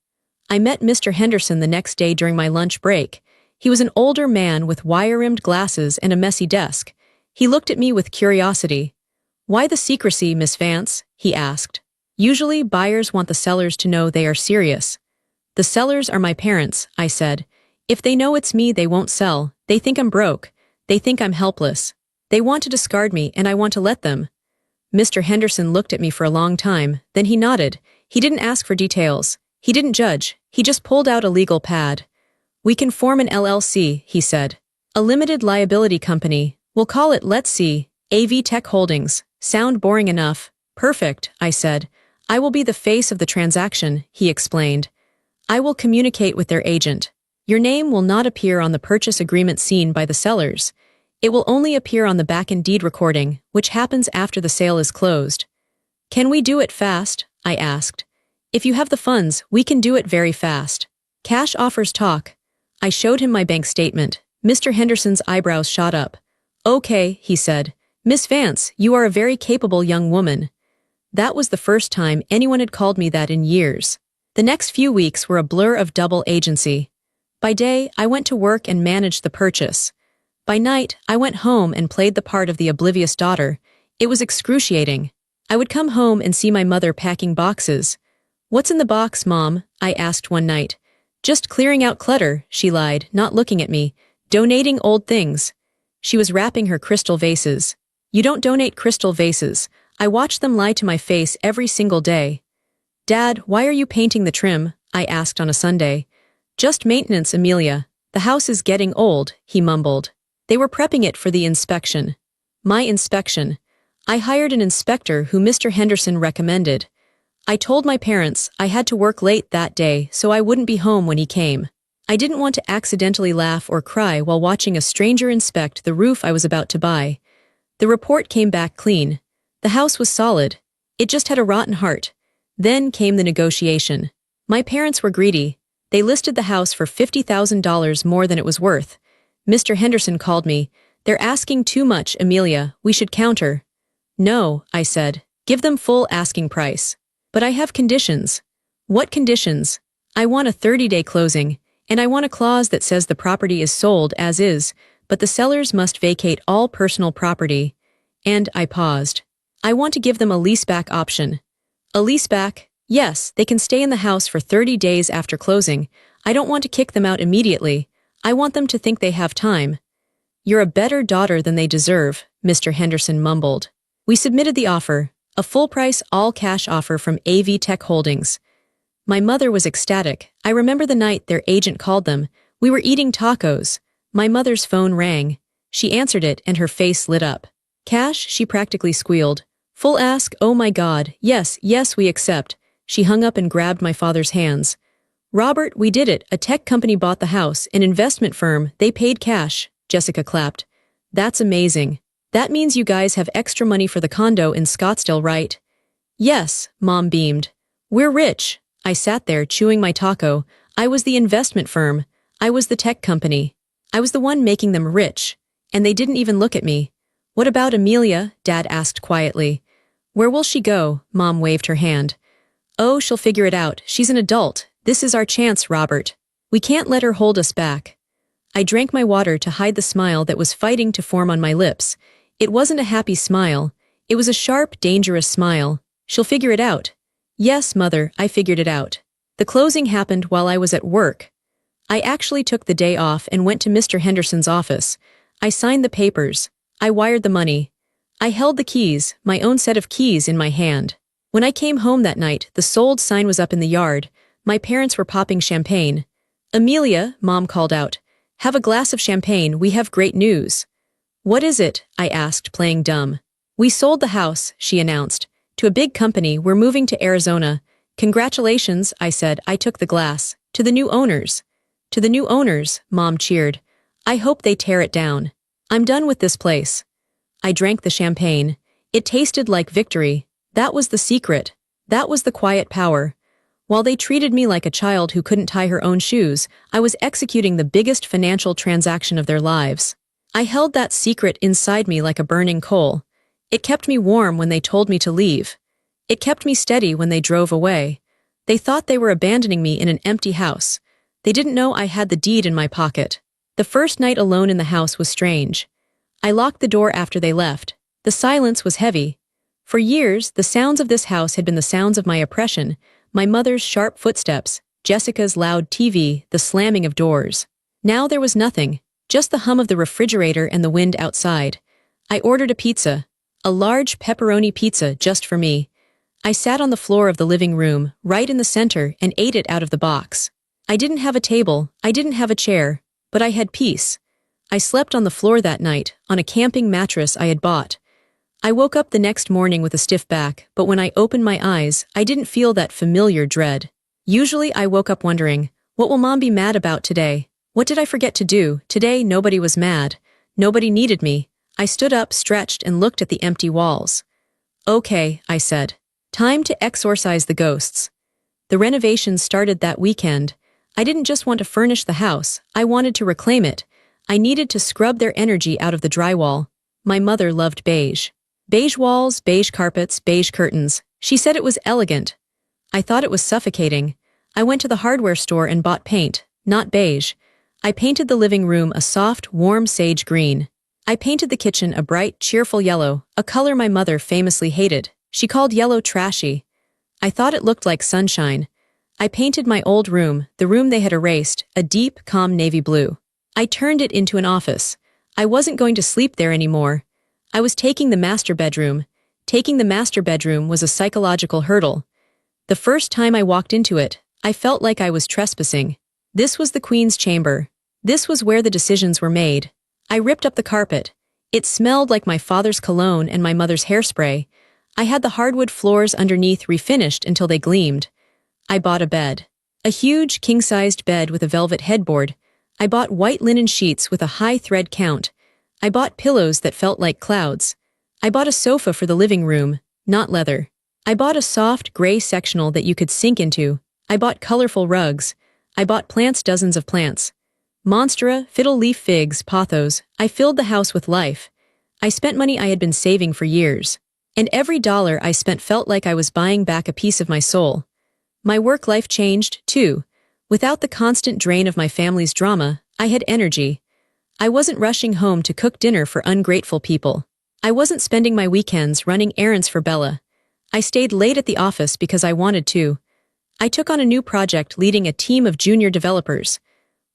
I met Mr. Henderson the next day during my lunch break. He was an older man with wire-rimmed glasses and a messy desk. He looked at me with curiosity. "Why the secrecy, Miss Vance?" he asked. "Usually, buyers want the sellers to know they are serious." "The sellers are my parents," I said. "If they know it's me, they won't sell. They think I'm broke. They think I'm helpless. They want to discard me, and I want to let them." Mr. Henderson looked at me for a long time, then he nodded. He didn't ask for details. He didn't judge. He just pulled out a legal pad. "We can form an LLC," he said. "A limited liability company. We'll call it, let's see, AV Tech Holdings. Sound boring enough. Perfect, I said. I will be the face of the transaction, he explained. I will communicate with their agent. Your name will not appear on the purchase agreement seen by the sellers. It will only appear on the back-end deed recording, which happens after the sale is closed. Can we do it fast? I asked. If you have the funds, we can do it very fast. Cash offers talk. I showed him my bank statement. Mr. Henderson's eyebrows shot up. Okay, he said. Miss Vance, you are a very capable young woman. That was the first time anyone had called me that in years. The next few weeks were a blur of double agency. By day, I went to work and managed the purchase. By night, I went home and played the part of the oblivious daughter. It was excruciating. I would come home and see my mother packing boxes. What's in the box, Mom? I asked one night. Just clearing out clutter, she lied, not looking at me. Donating old things. She was wrapping her crystal vases. You don't donate crystal vases. I watch them lie to my face every single day. Dad, why are you painting the trim? I asked on a Sunday. Just maintenance, Amelia. The house is getting old, he mumbled. They were prepping it for the inspection. My inspection. I hired an inspector who Mr. Henderson recommended. I told my parents I had to work late that day so I wouldn't be home when he came. I didn't want to accidentally laugh or cry while watching a stranger inspect the roof I was about to buy. The report came back clean. The house was solid. It just had a rotten heart. Then came the negotiation. My parents were greedy. They listed the house for $50,000 more than it was worth. Mr. Henderson called me. They're asking too much, Amelia. We should counter. No, I said. Give them full asking price. But I have conditions. What conditions? I want a 30-day closing, and I want a clause that says the property is sold as is, but the sellers must vacate all personal property. And I paused. I want to give them a leaseback option. A leaseback? Yes, they can stay in the house for 30 days after closing. I don't want to kick them out immediately. I want them to think they have time. You're a better daughter than they deserve, Mr. Henderson mumbled. We submitted the offer, a full-price, all-cash offer from AV Tech Holdings. My mother was ecstatic. I remember the night their agent called them. We were eating tacos. My mother's phone rang. She answered it and her face lit up. Cash, she practically squealed. Full ask, oh my God, yes, we accept. She hung up and grabbed my father's hands. Robert, we did it. A tech company bought the house, an investment firm. They paid cash. Jessica clapped. That's amazing. That means you guys have extra money for the condo in Scottsdale, right? Yes, Mom beamed. We're rich. I sat there chewing my taco. I was the investment firm. I was the tech company. I was the one making them rich. And they didn't even look at me. What about Amelia? Dad asked quietly. Where will she go? Mom waved her hand. Oh, she'll figure it out. She's an adult. This is our chance, Robert. We can't let her hold us back. I drank my water to hide the smile that was fighting to form on my lips. It wasn't a happy smile. It was a sharp, dangerous smile. She'll figure it out. Yes, Mother, I figured it out. The closing happened while I was at work. I actually took the day off and went to Mr. Henderson's office. I signed the papers. I wired the money. I held the keys, my own set of keys, in my hand. When I came home that night, the sold sign was up in the yard. My parents were popping champagne. Amelia, Mom called out. Have a glass of champagne, we have great news. What is it? I asked, playing dumb. We sold the house, she announced. To a big company, we're moving to Arizona. Congratulations, I said. I took the glass. To the new owners. To the new owners, Mom cheered. I hope they tear it down. I'm done with this place. I drank the champagne. It tasted like victory. That was the secret. That was the quiet power. While they treated me like a child who couldn't tie her own shoes, I was executing the biggest financial transaction of their lives. I held that secret inside me like a burning coal. It kept me warm when they told me to leave. It kept me steady when they drove away. They thought they were abandoning me in an empty house. They didn't know I had the deed in my pocket. The first night alone in the house was strange. I locked the door after they left. The silence was heavy. For years, the sounds of this house had been the sounds of my oppression, my mother's sharp footsteps, Jessica's loud TV, the slamming of doors. Now there was nothing, just the hum of the refrigerator and the wind outside. I ordered a pizza, a large pepperoni pizza just for me. I sat on the floor of the living room, right in the center, and ate it out of the box. I didn't have a table, I didn't have a chair, but I had peace. I slept on the floor that night, on a camping mattress I had bought. I woke up the next morning with a stiff back, but when I opened my eyes, I didn't feel that familiar dread. Usually I woke up wondering, what will Mom be mad about today? What did I forget to do? Today nobody was mad. Nobody needed me. I stood up, stretched, and looked at the empty walls. Okay, I said. Time to exorcise the ghosts. The renovations started that weekend. I didn't just want to furnish the house, I wanted to reclaim it. I needed to scrub their energy out of the drywall. My mother loved beige. Beige walls, beige carpets, beige curtains. She said it was elegant. I thought it was suffocating. I went to the hardware store and bought paint, not beige. I painted the living room a soft, warm sage green. I painted the kitchen a bright, cheerful yellow, a color my mother famously hated. She called yellow trashy. I thought it looked like sunshine. I painted my old room, the room they had erased, a deep, calm navy blue. I turned it into an office. I wasn't going to sleep there anymore. I was taking the master bedroom. Taking the master bedroom was a psychological hurdle. The first time I walked into it, I felt like I was trespassing. This was the Queen's chamber. This was where the decisions were made. I ripped up the carpet. It smelled like my father's cologne and my mother's hairspray. I had the hardwood floors underneath refinished until they gleamed. I bought a bed. A huge, king-sized bed with a velvet headboard. I bought white linen sheets with a high thread count. I bought pillows that felt like clouds. I bought a sofa for the living room, not leather. I bought a soft, gray sectional that you could sink into. I bought colorful rugs. I bought plants, dozens of plants. Monstera, fiddle leaf figs, pothos. I filled the house with life. I spent money I had been saving for years. And every dollar I spent felt like I was buying back a piece of my soul. My work life changed, too. Without the constant drain of my family's drama, I had energy. I wasn't rushing home to cook dinner for ungrateful people. I wasn't spending my weekends running errands for Bella. I stayed late at the office because I wanted to. I took on a new project leading a team of junior developers.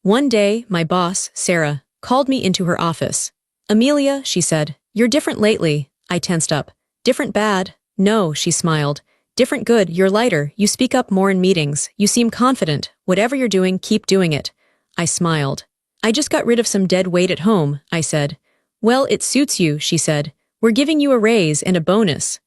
One day, my boss, Sarah, called me into her office. Amelia, she said, you're different lately. I tensed up. Different bad? No, she smiled. Different good, you're lighter, you speak up more in meetings, you seem confident. Whatever you're doing, keep doing it. I smiled. I just got rid of some dead weight at home, I said. Well, it suits you, she said. We're giving you a raise and a bonus.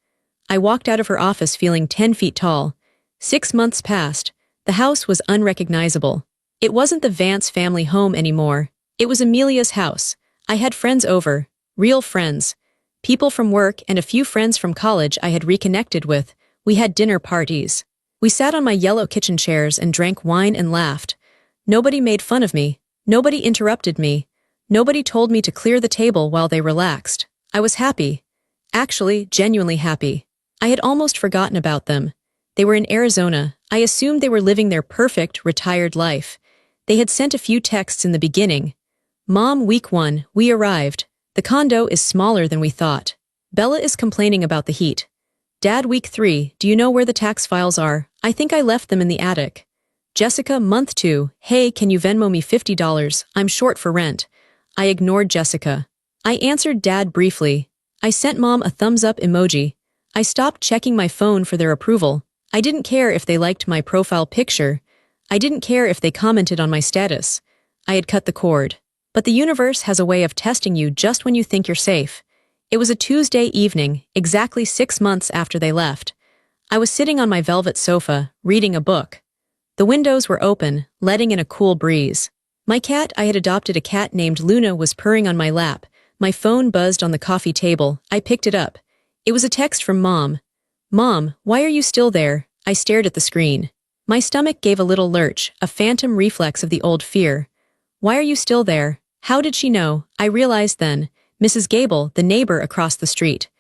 I walked out of her office feeling 10 feet tall. 6 months passed. The house was unrecognizable. It wasn't the Vance family home anymore. It was Amelia's house. I had friends over. Real friends. People from work and a few friends from college I had reconnected with. We had dinner parties. We sat on my yellow kitchen chairs and drank wine and laughed. Nobody made fun of me. Nobody interrupted me. Nobody told me to clear the table while they relaxed. I was happy. Actually, genuinely happy. I had almost forgotten about them. They were in Arizona. I assumed they were living their perfect, retired life. They had sent a few texts in the beginning. Mom, week 1, we arrived. The condo is smaller than we thought. Bella is complaining about the heat. Dad, week 3, do you know where the tax files are? I think I left them in the attic. Jessica, month 2, hey, can you Venmo me $50? I'm short for rent. I ignored Jessica. I answered Dad briefly. I sent Mom a thumbs-up emoji. I stopped checking my phone for their approval. I didn't care if they liked my profile picture. I didn't care if they commented on my status. I had cut the cord. But the universe has a way of testing you just when you think you're safe. It was a Tuesday evening, exactly 6 months after they left. I was sitting on my velvet sofa, reading a book. The windows were open, letting in a cool breeze. My cat, I had adopted a cat named Luna, was purring on my lap. My phone buzzed on the coffee table. I picked it up. It was a text from Mom. Mom, why are you still there? I stared at the screen. My stomach gave a little lurch, a phantom reflex of the old fear. Why are you still there? How did she know? I realized then. Mrs. Gable, the neighbor across the street.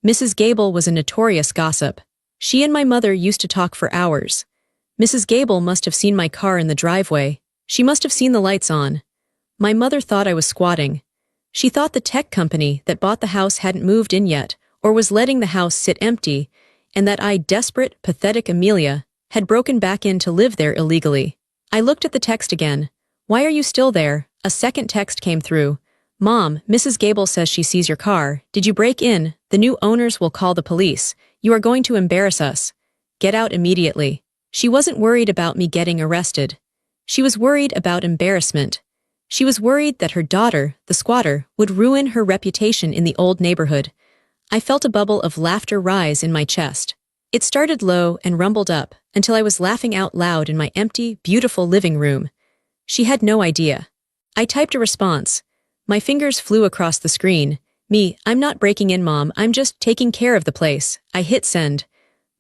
Mrs. Gable was a notorious gossip. She and my mother used to talk for hours. Mrs. Gable must have seen my car in the driveway. She must have seen the lights on. My mother thought I was squatting. She thought the tech company that bought the house hadn't moved in yet, or was letting the house sit empty, and that I, desperate, pathetic Amelia, had broken back in to live there illegally. I looked at the text again. Why are you still there? A second text came through. Mom, Mrs. Gable says she sees your car. Did you break in? The new owners will call the police. You are going to embarrass us. Get out immediately. She wasn't worried about me getting arrested. She was worried about embarrassment. She was worried that her daughter, the squatter, would ruin her reputation in the old neighborhood. I felt a bubble of laughter rise in my chest. It started low and rumbled up until I was laughing out loud in my empty, beautiful living room. She had no idea. I typed a response. My fingers flew across the screen. I'm not breaking in, Mom, I'm just taking care of the place. I hit send.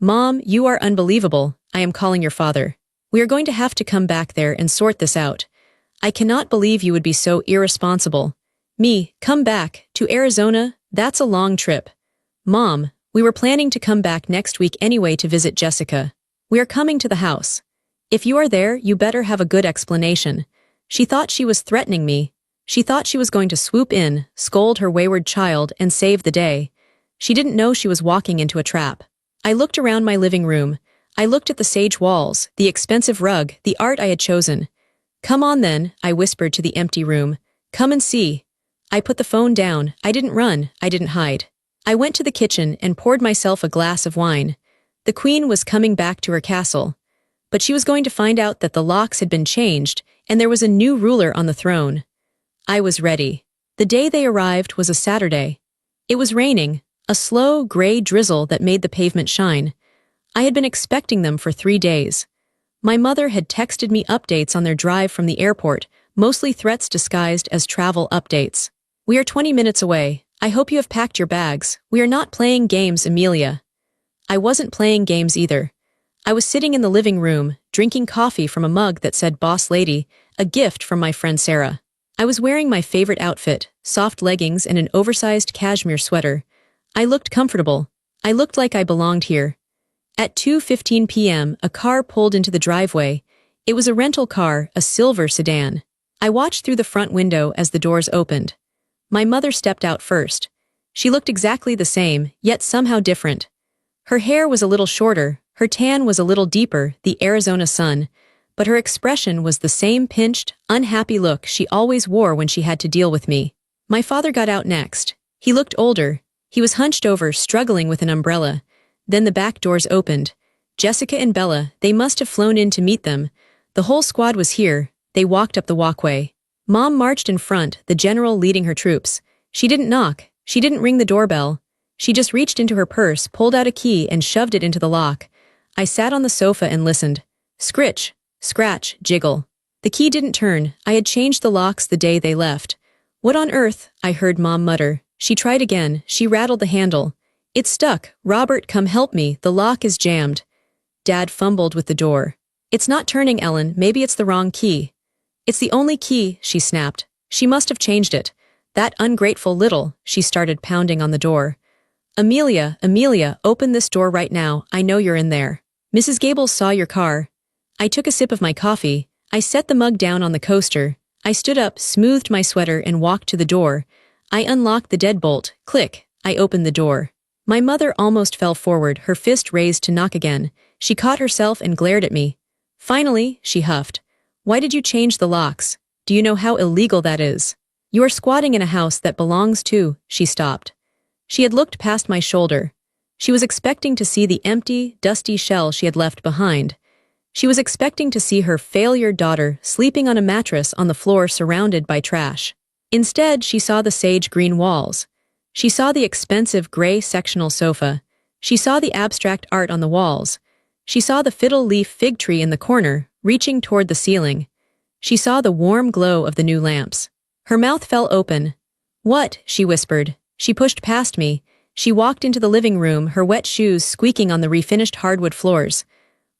Mom, you are unbelievable. I am calling your father. We are going to have to come back there and sort this out. I cannot believe you would be so irresponsible. Come back, to Arizona? That's a long trip. Mom, we were planning to come back next week anyway to visit Jessica. We are coming to the house. If you are there, you better have a good explanation. She thought she was threatening me. She thought she was going to swoop in, scold her wayward child, and save the day. She didn't know she was walking into a trap. I looked around my living room. I looked at the sage walls, the expensive rug, the art I had chosen. Come on then, I whispered to the empty room. Come and see. I put the phone down. I didn't run. I didn't hide. I went to the kitchen and poured myself a glass of wine. The queen was coming back to her castle. But she was going to find out that the locks had been changed and there was a new ruler on the throne. I was ready. The day they arrived was a Saturday. It was raining, a slow, gray drizzle that made the pavement shine. I had been expecting them for 3 days. My mother had texted me updates on their drive from the airport, mostly threats disguised as travel updates. We are 20 minutes away. I hope you have packed your bags. We are not playing games, Amelia. I wasn't playing games either. I was sitting in the living room, drinking coffee from a mug that said Boss Lady, a gift from my friend Sarah. I was wearing my favorite outfit, soft leggings and an oversized cashmere sweater. I looked comfortable. I looked like I belonged here. At 2:15 p.m., a car pulled into the driveway. It was a rental car, a silver sedan. I watched through the front window as the doors opened. My mother stepped out first. She looked exactly the same, yet somehow different. Her hair was a little shorter, her tan was a little deeper, the Arizona sun, but her expression was the same pinched, unhappy look she always wore when she had to deal with me. My father got out next. He looked older. He was hunched over, struggling with an umbrella. Then the back doors opened. Jessica and Bella, they must have flown in to meet them. The whole squad was here. They walked up the walkway. Mom marched in front, the general leading her troops. She didn't knock. She didn't ring the doorbell. She just reached into her purse, pulled out a key, and shoved it into the lock. I sat on the sofa and listened. Scritch, scratch, jiggle. The key didn't turn. I had changed the locks the day they left. What on earth? I heard Mom mutter. She tried again. She rattled the handle. It's stuck. Robert, come help me. The lock is jammed. Dad fumbled with the door. It's not turning, Ellen. Maybe it's the wrong key. It's the only key, she snapped. She must have changed it. That ungrateful little, she started pounding on the door. Amelia, open this door right now. I know you're in there. Mrs. Gables saw your car. I took a sip of my coffee. I set the mug down on the coaster. I stood up, smoothed my sweater, and walked to the door. I unlocked the deadbolt. Click. I opened the door. My mother almost fell forward, her fist raised to knock again. She caught herself and glared at me. Finally, she huffed. Why did you change the locks? Do you know how illegal that is? You are squatting in a house that belongs to, she stopped. She had looked past my shoulder. She was expecting to see the empty, dusty shell she had left behind. She was expecting to see her failure daughter sleeping on a mattress on the floor surrounded by trash. Instead, she saw the sage green walls. She saw the expensive gray sectional sofa. She saw the abstract art on the walls. She saw the fiddle leaf fig tree in the corner, reaching toward the ceiling. She saw the warm glow of the new lamps. Her mouth fell open. What? She whispered. She pushed past me. She walked into the living room, her wet shoes squeaking on the refinished hardwood floors.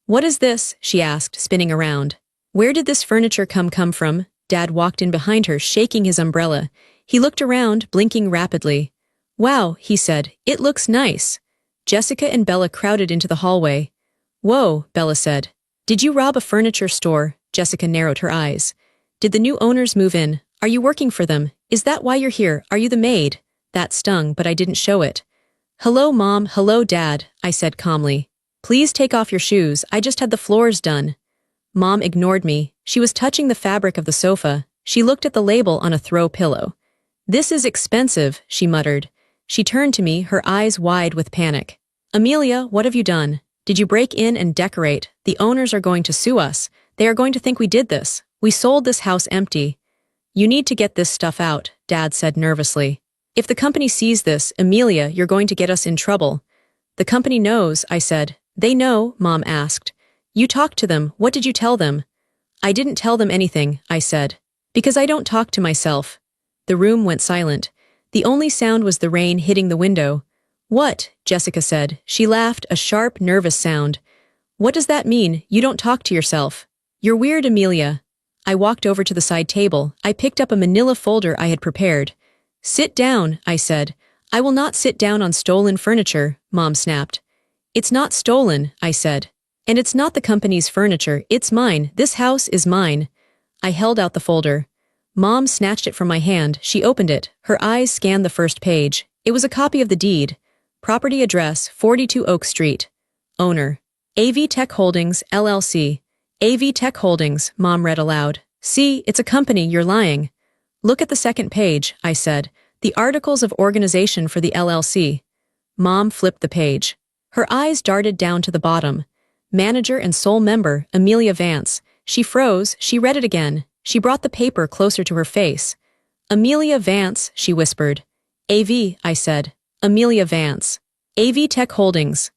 What is this? She asked, spinning around. Where did this furniture come from? Dad walked in behind her, shaking his umbrella. He looked around, blinking rapidly. Wow, he said. It looks nice. Jessica and Bella crowded into the hallway. Whoa, Bella said. Did you rob a furniture store? Jessica narrowed her eyes. Did the new owners move in? Are you working for them? Is that why you're here? Are you the maid? That stung, but I didn't show it. Hello, Mom. Hello, Dad, I said calmly. Please take off your shoes. I just had the floors done. Mom ignored me. She was touching the fabric of the sofa. She looked at the label on a throw pillow. This is expensive, she muttered. She turned to me, her eyes wide with panic. Amelia, what have you done? Did you break in and decorate? The owners are going to sue us. They are going to think we did this. We sold this house empty. You need to get this stuff out, Dad said nervously. If the company sees this, Amelia, you're going to get us in trouble. The company knows, I said. They know, Mom asked. You talked to them, what did you tell them? I didn't tell them anything, I said. Because I don't talk to myself. The room went silent. The only sound was the rain hitting the window. What? Jessica said. She laughed, a sharp, nervous sound. What does that mean, you don't talk to yourself? You're weird, Amelia. I walked over to the side table. I picked up a manila folder I had prepared. Sit down, I said. I will not sit down on stolen furniture, Mom snapped. It's not stolen, I said. And it's not the company's furniture, it's mine. This house is mine. I held out the folder. Mom snatched it from my hand. She opened it. Her eyes scanned the first page. It was a copy of the deed. Property address, 42 Oak Street. Owner, AV Tech Holdings, LLC. AV Tech Holdings, Mom read aloud. See, it's a company, you're lying. Look at the second page, I said. The articles of organization for the LLC. Mom flipped the page. Her eyes darted down to the bottom. Manager and sole member, Amelia Vance. She froze, she read it again. She brought the paper closer to her face. Amelia Vance, she whispered. AV, I said. Amelia Vance. AV Tech Holdings.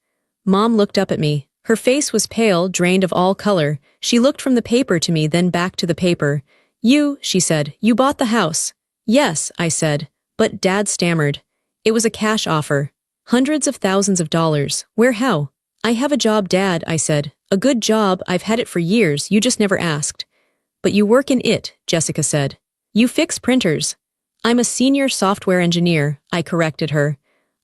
Mom looked up at me. Her face was pale, drained of all color. She looked from the paper to me, then back to the paper. You, she said, you bought the house. Yes, I said. But Dad stammered. It was a cash offer. Hundreds of thousands of dollars. Where, how? I have a job, Dad, I said. A good job, I've had it for years, you just never asked. But you work in it, Jessica said. You fix printers. I'm a senior software engineer, I corrected her.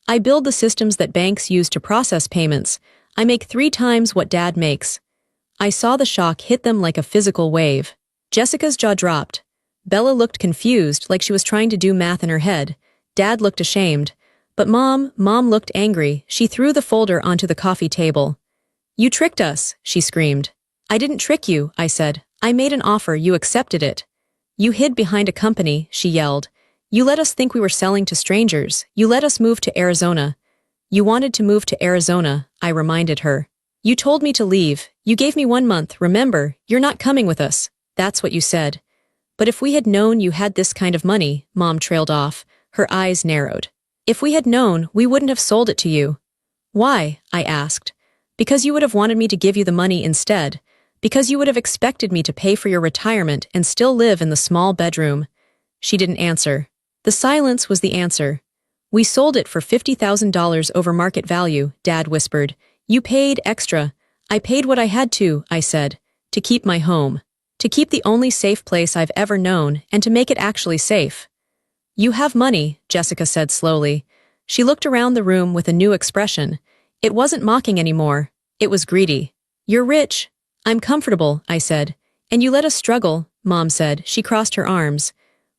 I build the systems that banks use to process payments. I make 3 times what Dad makes. I saw the shock hit them like a physical wave. Jessica's jaw dropped. Bella looked confused, like she was trying to do math in her head. Dad looked ashamed. But Mom looked angry. She threw the folder onto the coffee table. You tricked us, she screamed. I didn't trick you, I said. I made an offer, you accepted it. You hid behind a company, she yelled. You let us think we were selling to strangers. You let us move to Arizona. You wanted to move to Arizona, I reminded her. You told me to leave. You gave me 1 month, remember, you're not coming with us. That's what you said. But if we had known you had this kind of money, Mom trailed off. Her eyes narrowed. If we had known, we wouldn't have sold it to you. Why? I asked. Because you would have wanted me to give you the money instead. Because you would have expected me to pay for your retirement and still live in the small bedroom. She didn't answer. The silence was the answer. We sold it for $50,000 over market value, Dad whispered. You paid extra. I paid what I had to, I said. To keep my home. To keep the only safe place I've ever known, and to make it actually safe. You have money, Jessica said slowly. She looked around the room with a new expression. It wasn't mocking anymore. It was greedy. You're rich. I'm comfortable, I said. And you let us struggle, Mom said. She crossed her arms.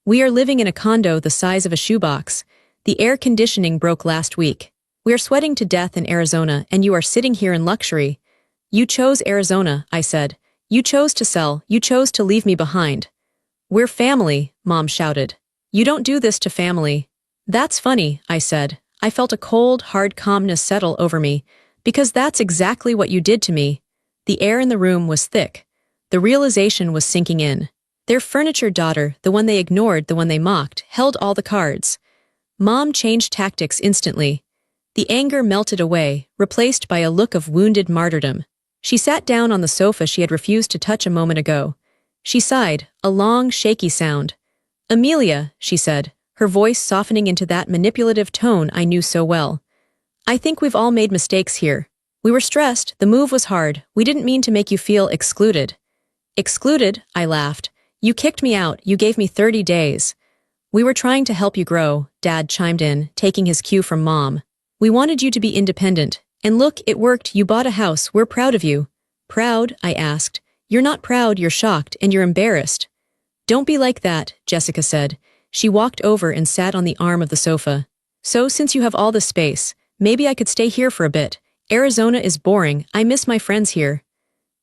We are living in a condo the size of a shoebox. The air conditioning broke last week. We are sweating to death in Arizona, and you are sitting here in luxury. You chose Arizona, I said. You chose to sell. You chose to leave me behind. We're family, Mom shouted. You don't do this to family. That's funny, I said. I felt a cold, hard calmness settle over me. Because that's exactly what you did to me. The air in the room was thick. The realization was sinking in. Their furniture daughter, the one they ignored, the one they mocked, held all the cards. Mom changed tactics instantly. The anger melted away, replaced by a look of wounded martyrdom. She sat down on the sofa she had refused to touch a moment ago. She sighed, a long, shaky sound. Amelia, she said, her voice softening into that manipulative tone I knew so well. I think we've all made mistakes here. We were stressed, the move was hard, we didn't mean to make you feel excluded. Excluded? I laughed. You kicked me out, you gave me 30 days. We were trying to help you grow, Dad chimed in, taking his cue from Mom. We wanted you to be independent. And look, it worked, you bought a house, we're proud of you. Proud? I asked. You're not proud, you're shocked, and you're embarrassed. Don't be like that, Jessica said. She walked over and sat on the arm of the sofa. So since you have all this space, maybe I could stay here for a bit. Arizona is boring, I miss my friends here.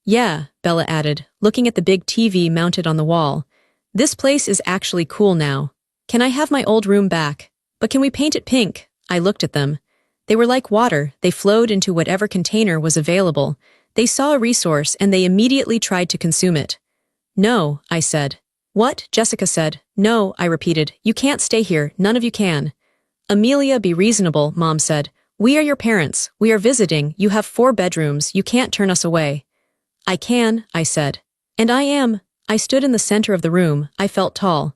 Yeah, Bella added, looking at the big TV mounted on the wall. This place is actually cool now. Can I have my old room back? But can we paint it pink? I looked at them. They were like water, they flowed into whatever container was available. They saw a resource and they immediately tried to consume it. No, I said. What? Jessica said. No, I repeated. You can't stay here, none of you can. Amelia, be reasonable, Mom said. We are your parents, we are visiting, you have 4 bedrooms, you can't turn us away. I can, I said. And I am. I stood in the center of the room, I felt tall.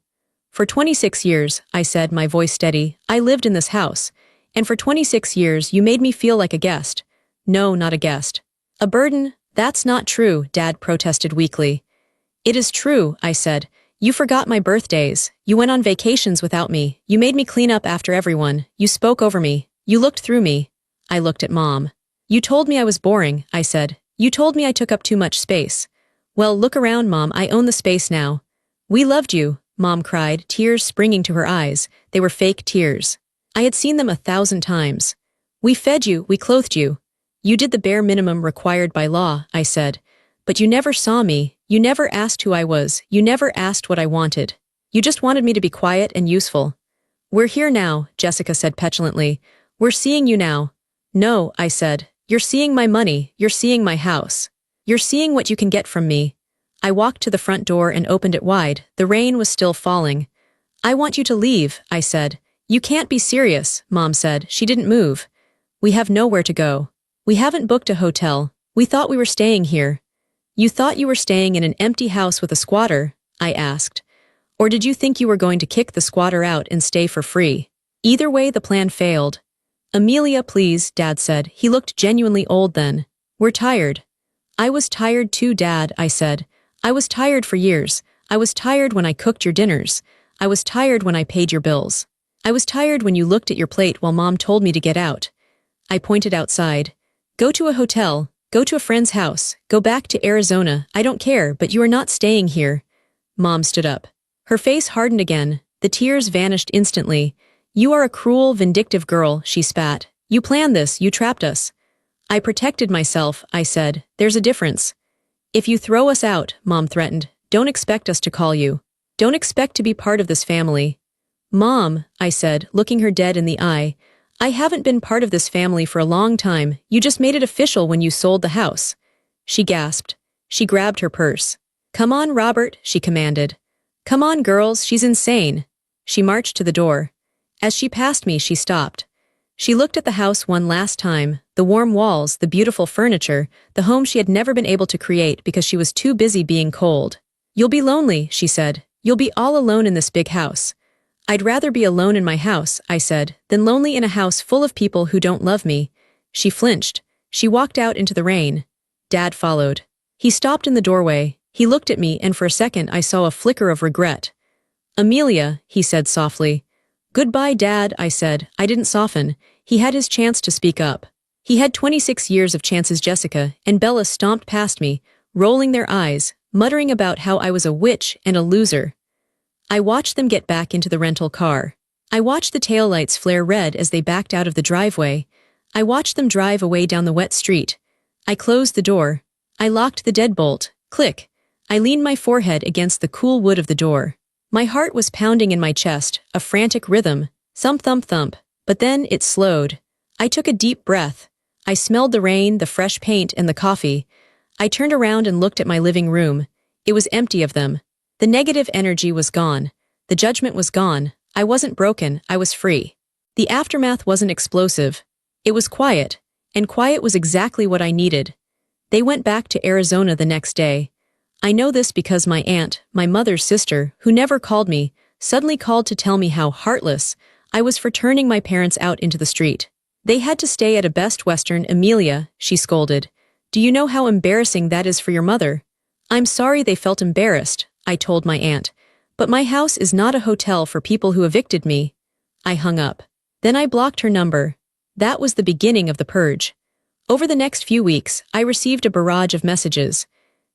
For 26 years, I said, my voice steady, I lived in this house. And for 26 years you made me feel like a guest. No, not a guest. A burden? That's not true, Dad protested weakly. It is true, I said. You forgot my birthdays, you went on vacations without me, you made me clean up after everyone, you spoke over me, you looked through me. I looked at Mom. You told me I was boring, I said. You told me I took up too much space. Well, look around, Mom, I own the space now. We loved you, Mom cried, tears springing to her eyes. They were fake tears. I had seen them 1,000 times. We fed you, we clothed you. You did the bare minimum required by law, I said. But you never saw me, you never asked who I was, you never asked what I wanted. You just wanted me to be quiet and useful. We're here now, Jessica said petulantly. We're seeing you now. No, I said. You're seeing my money, you're seeing my house. You're seeing what you can get from me. I walked to the front door and opened it wide. The rain was still falling. I want you to leave, I said. You can't be serious, Mom said. She didn't move. We have nowhere to go. We haven't booked a hotel. We thought we were staying here. You thought you were staying in an empty house with a squatter? I asked. Or did you think you were going to kick the squatter out and stay for free? Either way, the plan failed. Amelia, please, Dad said. He looked genuinely old then. We're tired. I was tired too, Dad, I said. I was tired for years. I was tired when I cooked your dinners. I was tired when I paid your bills. I was tired when you looked at your plate while Mom told me to get out. I pointed outside. Go to a hotel. Go to a friend's house. Go back to Arizona. I don't care, but you are not staying here. Mom stood up. Her face hardened again. The tears vanished instantly. You are a cruel, vindictive girl, she spat. You planned this, you trapped us. I protected myself, I said. There's a difference. If you throw us out, Mom threatened, don't expect us to call you. Don't expect to be part of this family. Mom, I said, looking her dead in the eye, I haven't been part of this family for a long time. You just made it official when you sold the house. She gasped. She grabbed her purse. Come on, Robert, she commanded. Come on, girls, she's insane. She marched to the door. As she passed me, she stopped. She looked at the house one last time, the warm walls, the beautiful furniture, the home she had never been able to create because she was too busy being cold. You'll be lonely, she said. You'll be all alone in this big house. I'd rather be alone in my house, I said, than lonely in a house full of people who don't love me. She flinched. She walked out into the rain. Dad followed. He stopped in the doorway. He looked at me, and for a second I saw a flicker of regret. Amelia, he said softly. Goodbye, Dad, I said. I didn't soften. He had his chance to speak up. He had 26 years of chances. Jessica and Bella stomped past me, rolling their eyes, muttering about how I was a witch and a loser. I watched them get back into the rental car. I watched the taillights flare red as they backed out of the driveway. I watched them drive away down the wet street. I closed the door. I locked the deadbolt. Click. I leaned my forehead against the cool wood of the door. My heart was pounding in my chest, a frantic rhythm. Thump, thump, thump. But then it slowed. I took a deep breath. I smelled the rain, the fresh paint, and the coffee. I turned around and looked at my living room. It was empty of them. The negative energy was gone. The judgment was gone. I wasn't broken, I was free. The aftermath wasn't explosive. It was quiet, and quiet was exactly what I needed. They went back to Arizona the next day. I know this because my aunt, my mother's sister, who never called me, suddenly called to tell me how heartless I was for turning my parents out into the street. They had to stay at a Best Western. Amelia, she scolded. Do you know how embarrassing that is for your mother? I'm sorry they felt embarrassed, I told my aunt. But my house is not a hotel for people who evicted me. I hung up. Then I blocked her number. That was the beginning of the purge. Over the next few weeks, I received a barrage of messages.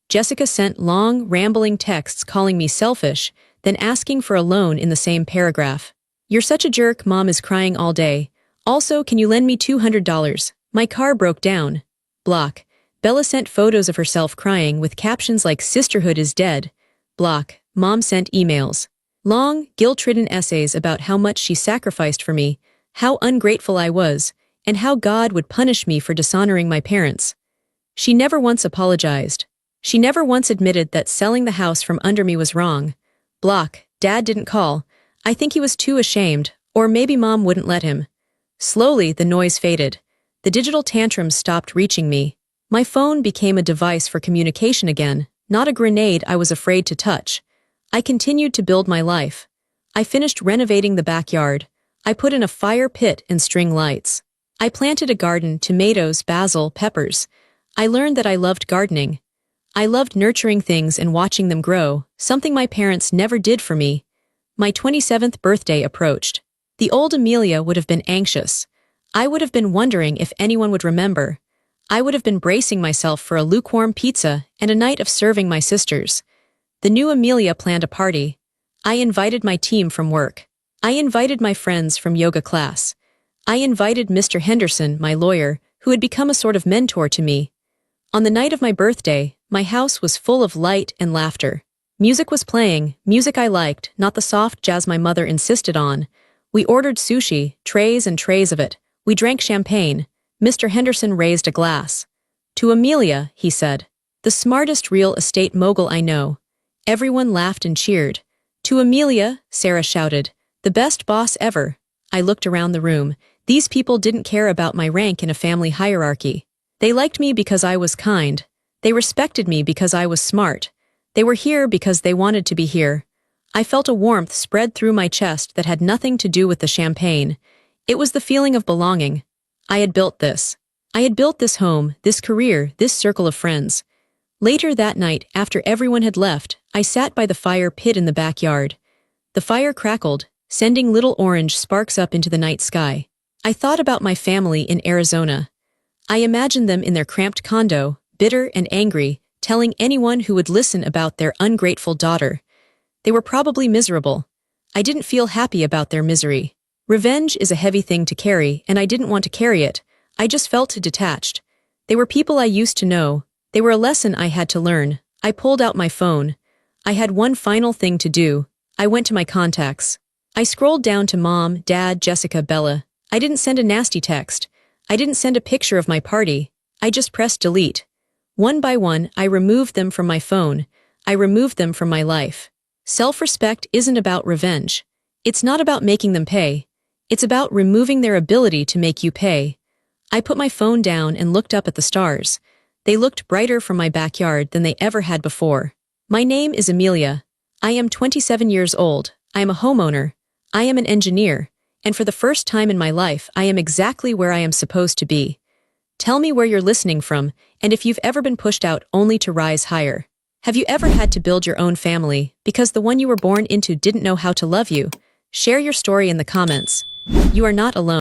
Jessica sent long, rambling texts calling me selfish, then asking for a loan in the same paragraph. You're such a jerk, Mom is crying all day. Also, can you lend me $200? My car broke down. Block. Bella sent photos of herself crying with captions like sisterhood is dead. Block. Mom sent emails. Long, guilt-ridden essays about how much she sacrificed for me, how ungrateful I was, and how God would punish me for dishonoring my parents. She never once apologized. She never once admitted that selling the house from under me was wrong. block, Dad didn't call. I think he was too ashamed, or maybe Mom wouldn't let him. Slowly, the noise faded. The digital tantrums stopped reaching me. My phone became a device for communication again, not a grenade I was afraid to touch. I continued to build my life. I finished renovating the backyard. I put in a fire pit and string lights. I planted a garden, tomatoes, basil, peppers. I learned that I loved gardening. I loved nurturing things and watching them grow, something my parents never did for me. My 27th birthday approached. The old Amelia would have been anxious. I would have been wondering if anyone would remember. I would have been bracing myself for a lukewarm pizza and a night of serving my sisters. The new Amelia planned a party. I invited my team from work. I invited my friends from yoga class. I invited Mr. Henderson, my lawyer, who had become a sort of mentor to me. On the night of my birthday, my house was full of light and laughter. Music was playing, music I liked, not the soft jazz my mother insisted on. We ordered sushi, trays and trays of it. We drank champagne. Mr. Henderson raised a glass. "To Amelia," he said. "The smartest real estate mogul I know." Everyone laughed and cheered. "To Amelia," Sarah shouted. "The best boss ever." I looked around the room. These people didn't care about my rank in a family hierarchy. They liked me because I was kind. They respected me because I was smart. They were here because they wanted to be here. I felt a warmth spread through my chest that had nothing to do with the champagne. It was the feeling of belonging. I had built this. I had built this home, this career, this circle of friends. Later that night, after everyone had left, I sat by the fire pit in the backyard. The fire crackled, sending little orange sparks up into the night sky. I thought about my family in Arizona. I imagined them in their cramped condo, bitter and angry, telling anyone who would listen about their ungrateful daughter. They were probably miserable. I didn't feel happy about their misery. Revenge is a heavy thing to carry, and I didn't want to carry it. I just felt detached. They were people I used to know. They were a lesson I had to learn. I pulled out my phone. I had one final thing to do. I went to my contacts. I scrolled down to Mom, Dad, Jessica, Bella. I didn't send a nasty text. I didn't send a picture of my party. I just pressed delete. One by one, I removed them from my phone. I removed them from my life. Self-respect isn't about revenge. It's not about making them pay. It's about removing their ability to make you pay. I put my phone down and looked up at the stars. They looked brighter from my backyard than they ever had before. My name is Amelia. I am 27 years old. I am a homeowner. I am an engineer. And for the first time in my life, I am exactly where I am supposed to be. Tell me where you're listening from, and if you've ever been pushed out only to rise higher. Have you ever had to build your own family because the one you were born into didn't know how to love you? Share your story in the comments. You are not alone.